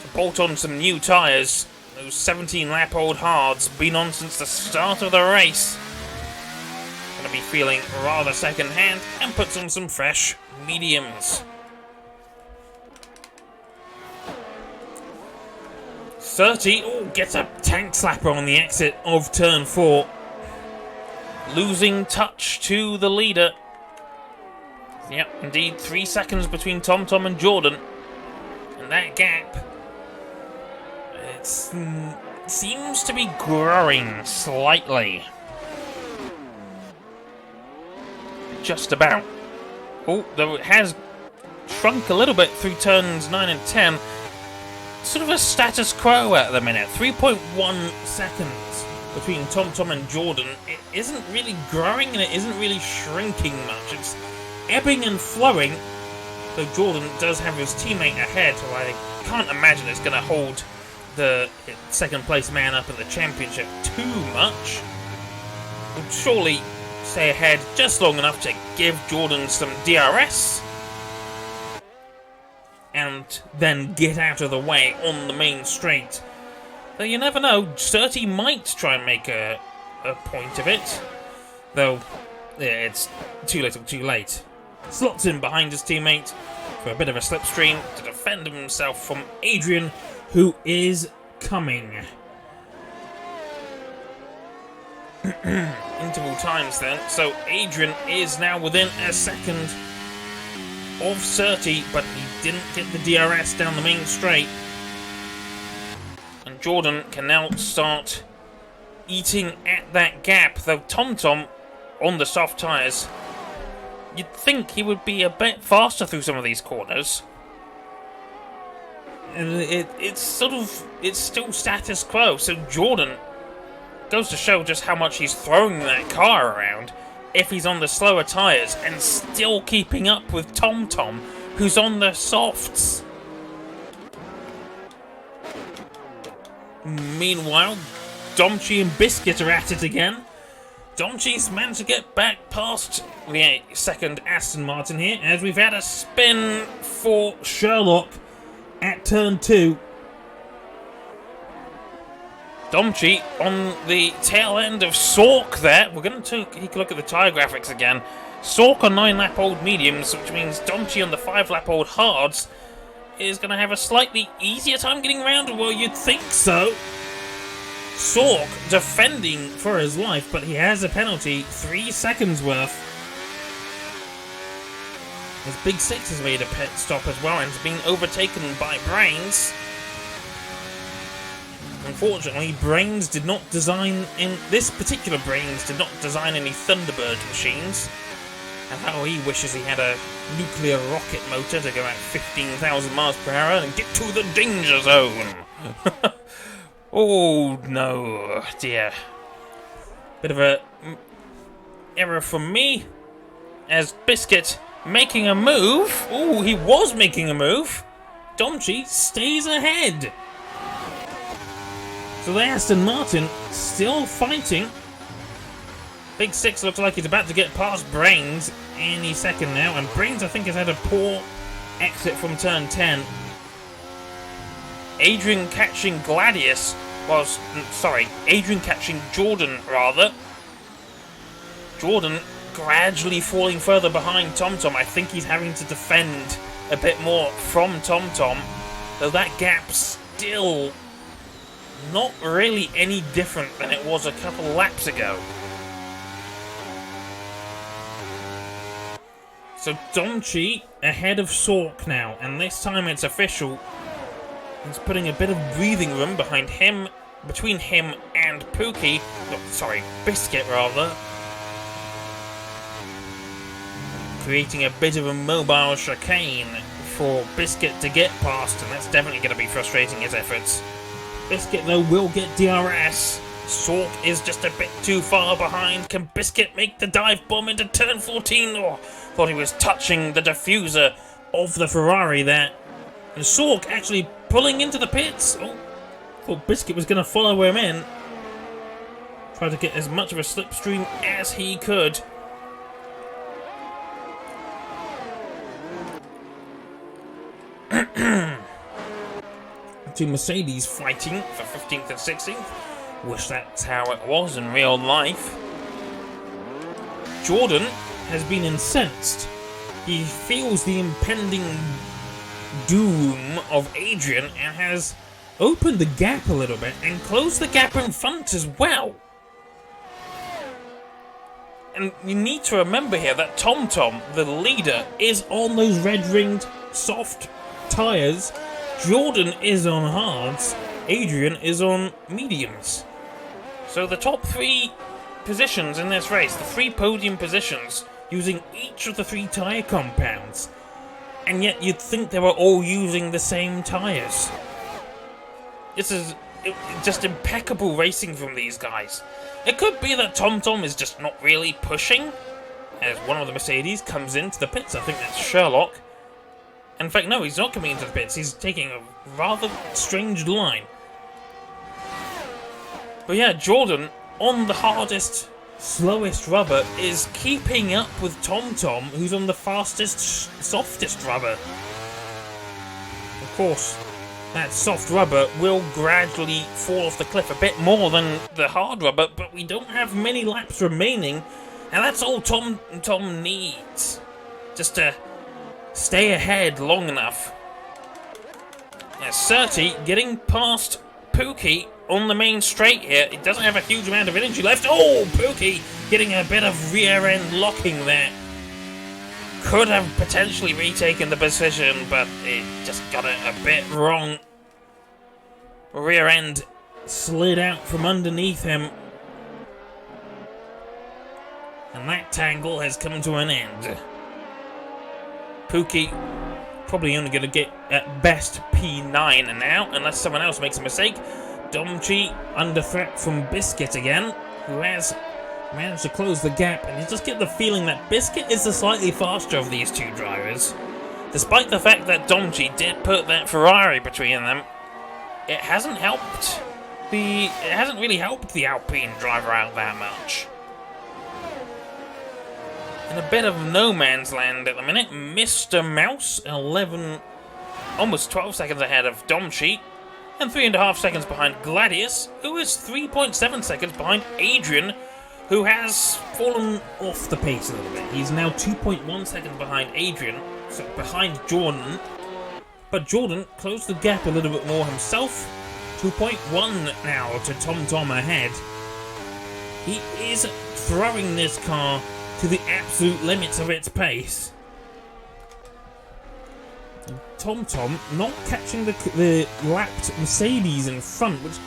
to bolt on some new tyres. Those 17-lap-old hards, been on since the start of the race. Going to be feeling rather second-hand and puts on some fresh mediums. Surtees gets a tank slapper on the exit of turn 4. losing touch to the leader. Yep, indeed, 3 seconds between TomTom and Jordan. And that gap, it seems to be growing slightly. Just about. Oh, though it has shrunk a little bit through turns 9 and 10. Sort of a status quo at the minute. 3.1 seconds between TomTom and Jordan. It isn't really growing and it isn't really shrinking much. It's ebbing and flowing. Though Jordan does have his teammate ahead, so I can't imagine it's going to hold the second place man up in the championship too much. Would surely stay ahead just long enough to give Jordan some DRS and then get out of the way on the main straight. Though you never know, Surtees might try and make a point of it. Though, yeah, it's too little too late. Slots in behind his teammate for a bit of a slipstream to defend himself from Adrian, who is coming. Interval times then. So Adrian is now within a second of Surtees, but he didn't get the DRS down the main straight. And Jordan can now start eating at that gap, though TomTom on the soft tyres, you'd think he would be a bit faster through some of these corners. And it's still status quo, so Jordan goes to show just how much he's throwing that car around if he's on the slower tyres and still keeping up with TomTom, who's on the softs. Meanwhile, Domchi and Biscuit are at it again. Domchi's managed to get back past the second Aston Martin here, as we've had a spin for Sherlock at turn 2. Domchi on the tail end of Sork there. We're going to take a look at the tyre graphics again. Sork on 9-lap-old mediums, which means Domchi on the 5-lap-old hards is going to have a slightly easier time getting around. Well, you'd think so. Sork defending for his life, but he has a penalty, 3 seconds worth. His Big Six has made a pit stop as well and has been overtaken by Brains. Unfortunately, Brains did not design, in this particular Brains did not design any Thunderbird machines. And how he wishes he had a nuclear rocket motor to go at 15,000 miles per hour and get to the danger zone. Oh no, dear. Bit of a error from me, as Biscuit making a move. Oh, he was making a move. Domchi stays ahead. So the Aston Martin still fighting. Big Six looks like he's about to get past Brains any second now, and Brains I think has had a poor exit from turn 10. Adrian catching Jordan rather. Jordan gradually falling further behind TomTom. I think he's having to defend a bit more from TomTom, though that gap's still not really any different than it was a couple laps ago. So Domchi ahead of Sork now, and this time it's official. He's putting a bit of breathing room between him and Pookie. Biscuit rather. Creating a bit of a mobile chicane for Biscuit to get past, and that's definitely going to be frustrating his efforts. Biscuit, though, will get DRS. Sork is just a bit too far behind. Can Biscuit make the dive bomb into turn 14? Oh, thought he was touching the diffuser of the Ferrari there. And Sork actually pulling into the pits. Oh, thought Biscuit was going to follow him in. Tried to get as much of a slipstream as he could. Two Mercedes fighting for 15th and 16th. Wish that's how it was in real life. Jordan has been incensed. He feels the impending doom of Adrian and has opened the gap a little bit and closed the gap in front as well. And you need to remember here that TomTom, the leader, is on those red-ringed soft tyres. Jordan is on hards. Adrian is on mediums. So the top 3 positions in this race, the 3 podium positions, using each of the 3 tyre compounds. And yet you'd think they were all using the same tyres. This is just impeccable racing from these guys. It could be that TomTom is just not really pushing, as one of the Mercedes comes into the pits. I think that's Sherlock. In fact, no, he's not coming into the pits. He's taking a rather strange line. But yeah, Jordan, on the hardest, slowest rubber, is keeping up with TomTom, who's on the fastest, softest rubber. Of course, that soft rubber will gradually fall off the cliff a bit more than the hard rubber, but we don't have many laps remaining, and that's all TomTom needs. Just to stay ahead long enough. Now, Surtees getting past Pookie on the main straight here. He doesn't have a huge amount of energy left. Oh, Pookie getting a bit of rear end locking there. Could have potentially retaken the position, but it just got it a bit wrong. Rear end slid out from underneath him. And that tangle has come to an end. Pookie probably only going to get at best P9 now, unless someone else makes a mistake. Domchi under threat from Biscuit again, who has managed to close the gap, and you just get the feeling that Biscuit is the slightly faster of these 2 drivers. Despite the fact that Domchi did put that Ferrari between them, it hasn't really helped the Alpine driver out that much. In a bit of no man's land at the minute, Mr. Mouse, almost 12 seconds ahead of Domchi, and 3.5 seconds behind Gladius, who is 3.7 seconds behind Adrian, who has fallen off the pace a little bit. He's now 2.1 seconds behind Adrian, so behind Jordan. But Jordan closed the gap a little bit more himself. 2.1 now to TomTom ahead. He is throwing this car to the absolute limits of its pace. TomTom not catching the lapped Mercedes in front, which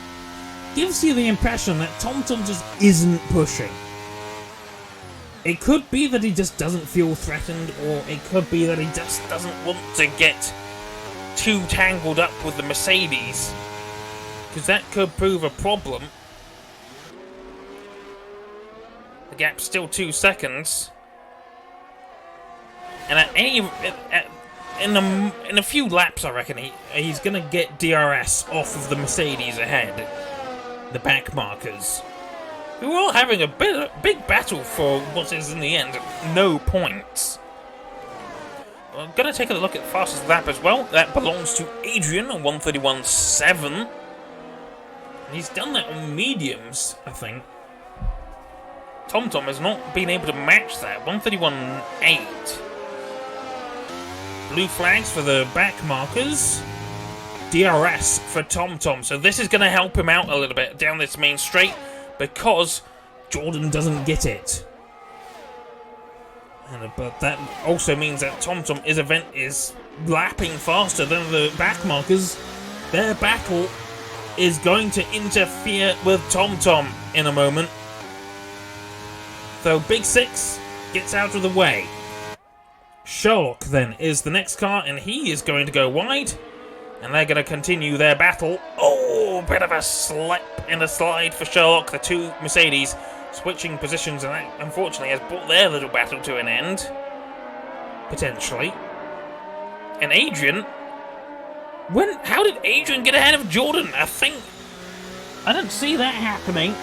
gives you the impression that TomTom just isn't pushing. It could be that he just doesn't feel threatened, or it could be that he just doesn't want to get too tangled up with the Mercedes, because that could prove a problem. The gap's still 2 seconds, and in a few laps, I reckon he's going to get DRS off of the Mercedes ahead, the back markers, who are having a big battle for what is in the end no points. I'm going to take a look at fastest lap as well. That belongs to Adrian on 1:31.7. He's done that on mediums, I think. TomTom has not been able to match that. 1:31.8. Blue flags for the back markers. DRS for TomTom. So this is going to help him out a little bit down this main straight, because Jordan doesn't get it. But that also means that TomTom is lapping faster than the back markers. Their battle is going to interfere with TomTom in a moment. So Big Six gets out of the way. Sherlock then is the next car, and he is going to go wide, and they're going to continue their battle. Oh, bit of a slip and a slide for Sherlock. The 2 Mercedes switching positions, and that unfortunately has brought their little battle to an end, potentially. And Adrian, how did Adrian get ahead of Jordan? I didn't see that happening.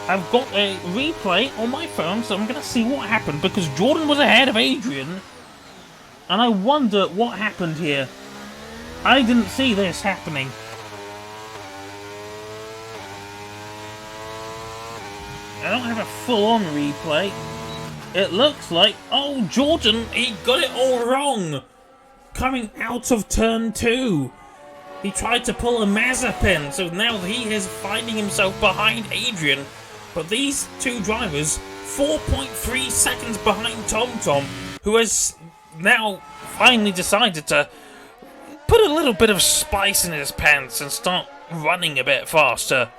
I've got a replay on my phone, so I'm going to see what happened, because Jordan was ahead of Adrian, and I wonder what happened here. I didn't see this happening. I don't have a full-on replay. It looks like, oh, Jordan, he got it all wrong. Coming out of turn 2. He tried to pull a Mazepin, so now he is finding himself behind Adrian. But these 2 drivers 4.3 seconds behind TomTom, who has now finally decided to put a little bit of spice in his pants and start running a bit faster.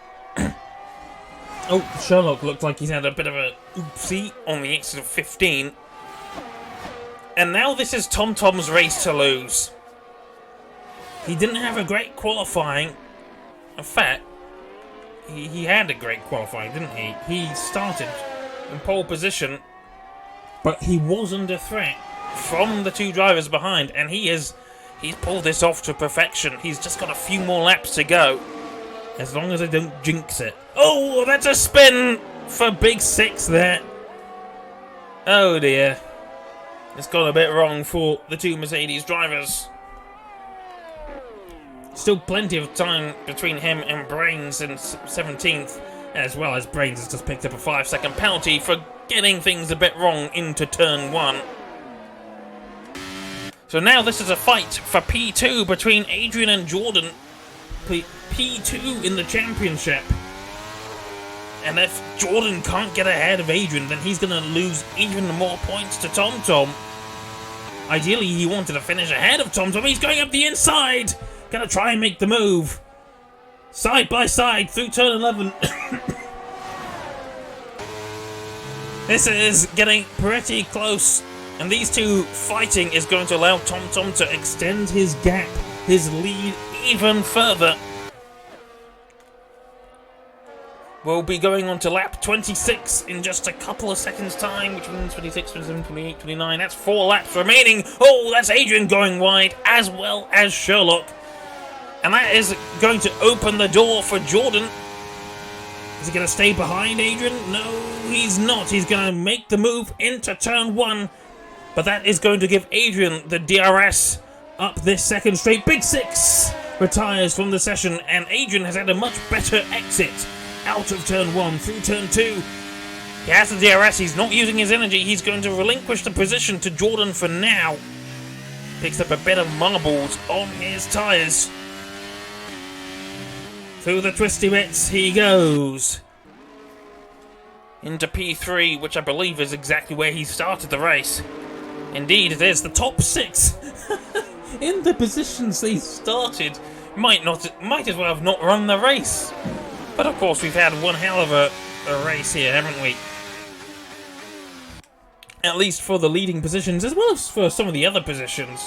Oh, Sherlock looked like he's had a bit of a oopsie on the exit of 15. And now this is TomTom's race to lose. He didn't have a great qualifying. In fact, he had a great qualifying, didn't he? He started in pole position, but he was under threat from the two drivers behind, and he's pulled this off to perfection. He's just got a few more laps to go. As long as I don't jinx it. Oh, that's a spin for Big Six there. Oh dear. It's gone a bit wrong for the two Mercedes drivers. Still plenty of time between him and Brains in 17th, as well as Brains has just picked up a 5-second penalty for getting things a bit wrong into turn 1. So now this is a fight for P2 between Adrian and Jordan. P2 in the championship. And if Jordan can't get ahead of Adrian, then he's going to lose even more points to TomTom. Ideally, he wanted to finish ahead of TomTom. He's going up the inside. Gonna try and make the move. Side by side through turn 11. This is getting pretty close. And these two fighting is going to allow TomTom to extend his gap, his lead, even further. We'll be going on to lap 26 in just a couple of seconds' time, which means 26, 27, 28, 29. That's 4 laps remaining. Oh, that's Adrian going wide, as well as Sherlock. And that is going to open the door for Jordan. Is he going to stay behind Adrian? No, he's not. He's going to make the move into turn 1. But that is going to give Adrian the DRS up this second straight. Big Six retires from the session, and Adrian has had a much better exit out of turn 1 through turn 2. He has the DRS. He's not using his energy. He's going to relinquish the position to Jordan for now. Picks up a bit of marbles on his tyres. Through the twisty bits he goes. Into P3, which I believe is exactly where he started the race. Indeed, it is. The top 6 in the positions they started might as well have not run the race. But of course, we've had one hell of a race here, haven't we? At least for the leading positions, as well as for some of the other positions.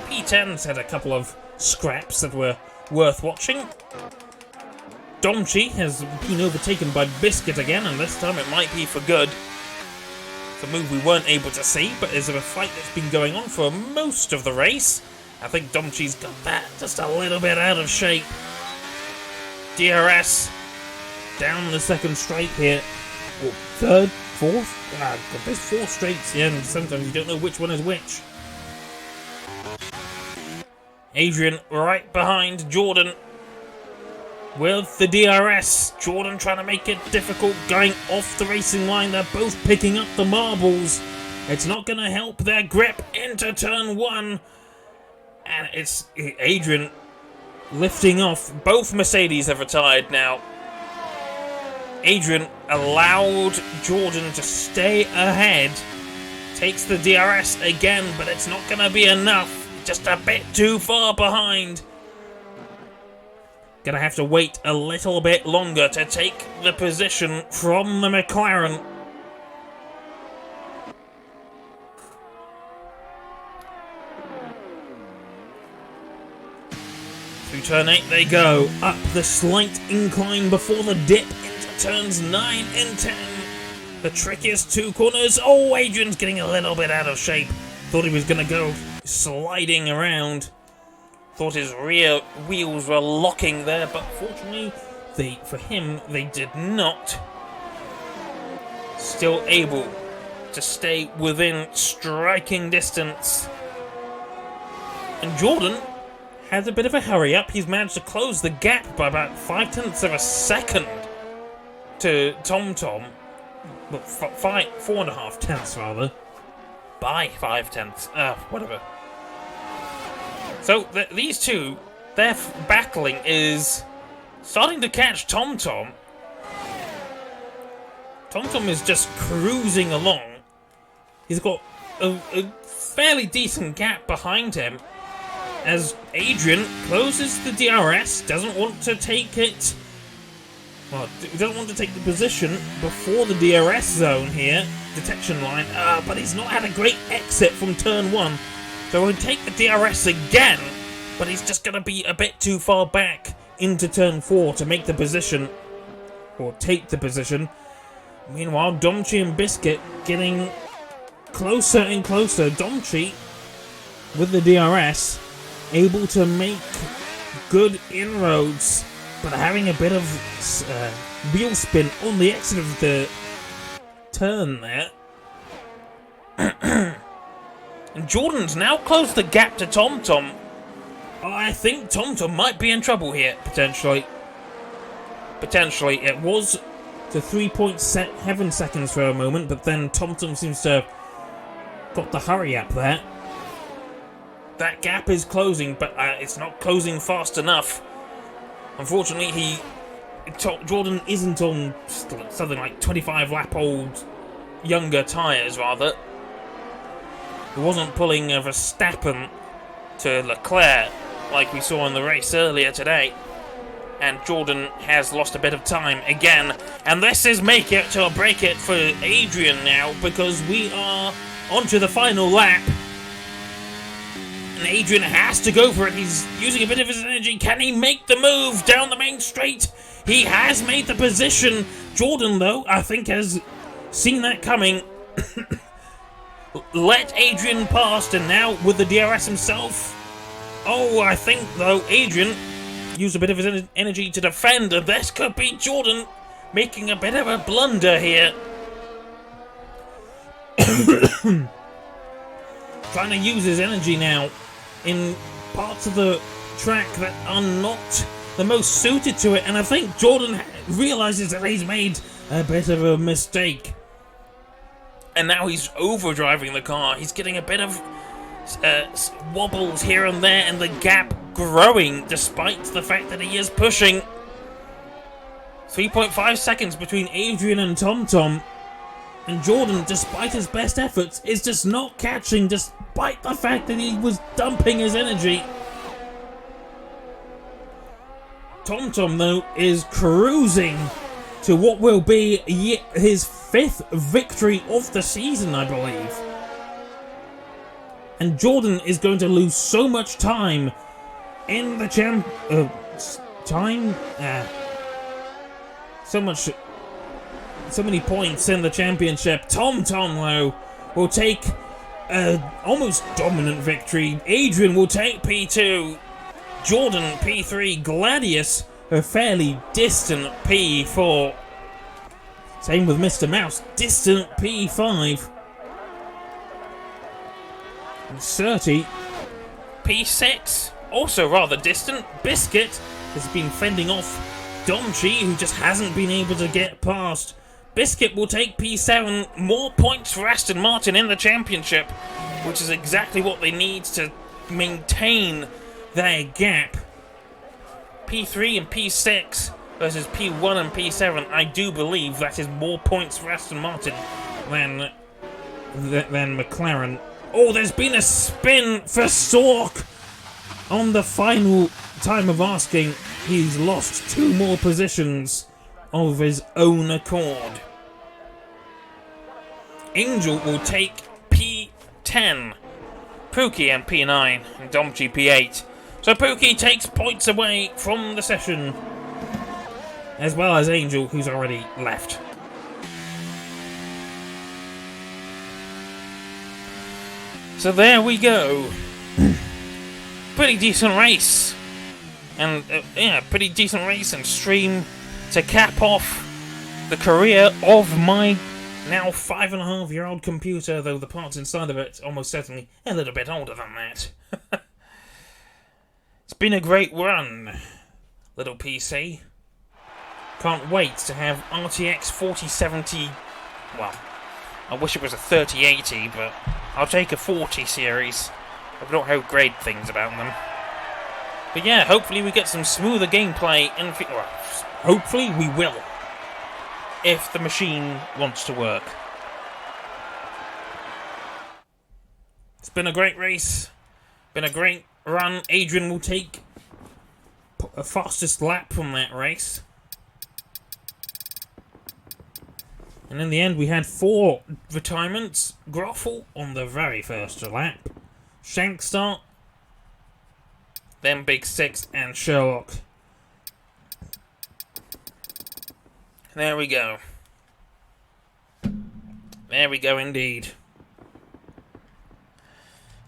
P10's had a couple of scraps that were worth watching. Domchi has been overtaken by Biscuit again, and this time it might be for good. It's a move we weren't able to see, but is a fight that's been going on for most of the race. I think Domchi's got that just a little bit out of shape. DRS down the second straight here. Or third, fourth? There's 4 straights here, and sometimes you don't know which one is which. Adrian right behind Jordan with the DRS. Jordan trying to make it difficult, going off the racing line. They're both picking up the marbles. It's not going to help their grip into turn 1. And it's Adrian lifting off. Both Mercedes have retired now. Adrian allowed Jordan to stay ahead. Takes the DRS again, but it's not going to be enough. Just a bit too far behind. Gonna have to wait a little bit longer to take the position from the McLaren. Through turn 8 they go, up the slight incline before the dip into turns 9 and 10. The trickiest 2 corners. Oh, Adrian's getting a little bit out of shape. Thought he was gonna go sliding around. Thought his rear wheels were locking there, but fortunately, for him, they did not. Still able to stay within striking distance. And Jordan has a bit of a hurry up. He's managed to close the gap by about 0.5 of a second to TomTom. Well, 4.5 tenths rather. By 0.5. Whatever. So these two, their battling is starting to catch TomTom. TomTom is just cruising along. He's got a fairly decent gap behind him as Adrian closes the DRS, doesn't want to take it. Well, doesn't want to take the position before the DRS zone here, detection line, but he's not had a great exit from turn 1. So he'll take the DRS again, but he's just going to be a bit too far back into turn 4 to make the position, or take the position. Meanwhile, Domchi and Biscuit getting closer and closer. Domchi, with the DRS, able to make good inroads, but having a bit of wheel spin on the exit of the turn there. And Jordan's now closed the gap to TomTom. I think TomTom might be in trouble here, potentially. Potentially. It was to 3.7 seconds for a moment, but then TomTom seems to have got the hurry up there. That gap is closing, but it's not closing fast enough. Unfortunately, Jordan isn't on something like 25 lap old younger tyres, rather. He wasn't pulling a Verstappen to Leclerc like we saw in the race earlier today. And Jordan has lost a bit of time again. And this is make it or break it for Adrian now, because we are onto the final lap. And Adrian has to go for it. He's using a bit of his energy. Can he make the move down the main straight? He has made the position. Jordan, though, I think has seen that coming. Let Adrian past, and now with the DRS himself. Oh, I think, though, Adrian used a bit of his energy to defend, and this could be Jordan making a bit of a blunder here. Trying to use his energy now in parts of the track that are not the most suited to it, and I think Jordan realizes that he's made a bit of a mistake. And now he's overdriving the car. He's getting a bit of wobbles here and there, and the gap growing despite the fact that he is pushing. 3.5 seconds between Adrian and TomTom. And Jordan, despite his best efforts, is just not catching, despite the fact that he was dumping his energy. TomTom, though, is cruising to what will be his 5th victory of the season, I believe. And Jordan is going to lose so much time in the so many points in the championship. TomTom, though, will take an almost dominant victory. Adrian will take P2. Jordan P3. Gladius a fairly distant P4. Same with Mr. Mouse, distant P5. And Surty, P6, also rather distant. Biscuit has been fending off Domchi, who just hasn't been able to get past. Biscuit will take P7, more points for Aston Martin in the championship, which is exactly what they need to maintain their gap. P3 and P6 versus P1 and P7, I do believe that is more points for Aston Martin than McLaren. Oh, there's been a spin for Sork on the final time of asking. He's lost 2 more positions of his own accord. Angel will take P10, Pookie and P9, and Domchi P8. So Pookie takes points away from the session, as well as Angel, who's already left. So there we go. Pretty decent race. And, pretty decent race and stream to cap off the career of my now 5.5-year-old computer, though the parts inside of it almost certainly a little bit older than that. It's been a great run, little PC. Can't wait to have RTX 4070. Well, I wish it was a 3080, but I'll take a 40 series. I've not heard great things about them. But yeah, hopefully we get some smoother gameplay in... Well, hopefully we will. if the machine wants to work. It's been a great race. Been a great run. Adrian will take a fastest lap from that race. And in the end, we had 4 retirements. Groffel on the very first lap. Shankstar. Then Big Six and Sherlock. There we go. There we go indeed.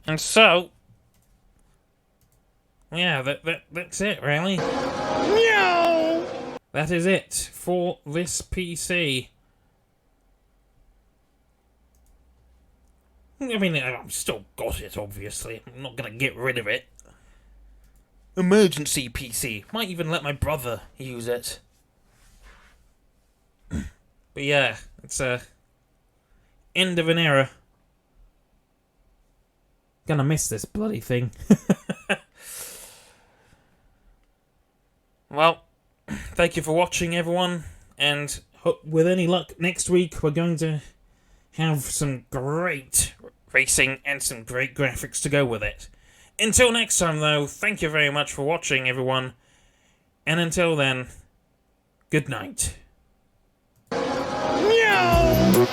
And so, yeah, that's it, really. Meow! That is it for this PC. I mean, I've still got it, obviously. I'm not going to get rid of it. Emergency PC. Might even let my brother use it. But yeah, it's a end of an era. Gonna miss this bloody thing. Well, thank you for watching, everyone. And with any luck, next week we're going to have some great racing and some great graphics to go with it. Until next time, though, thank you very much for watching, everyone. And until then, good night. Meow!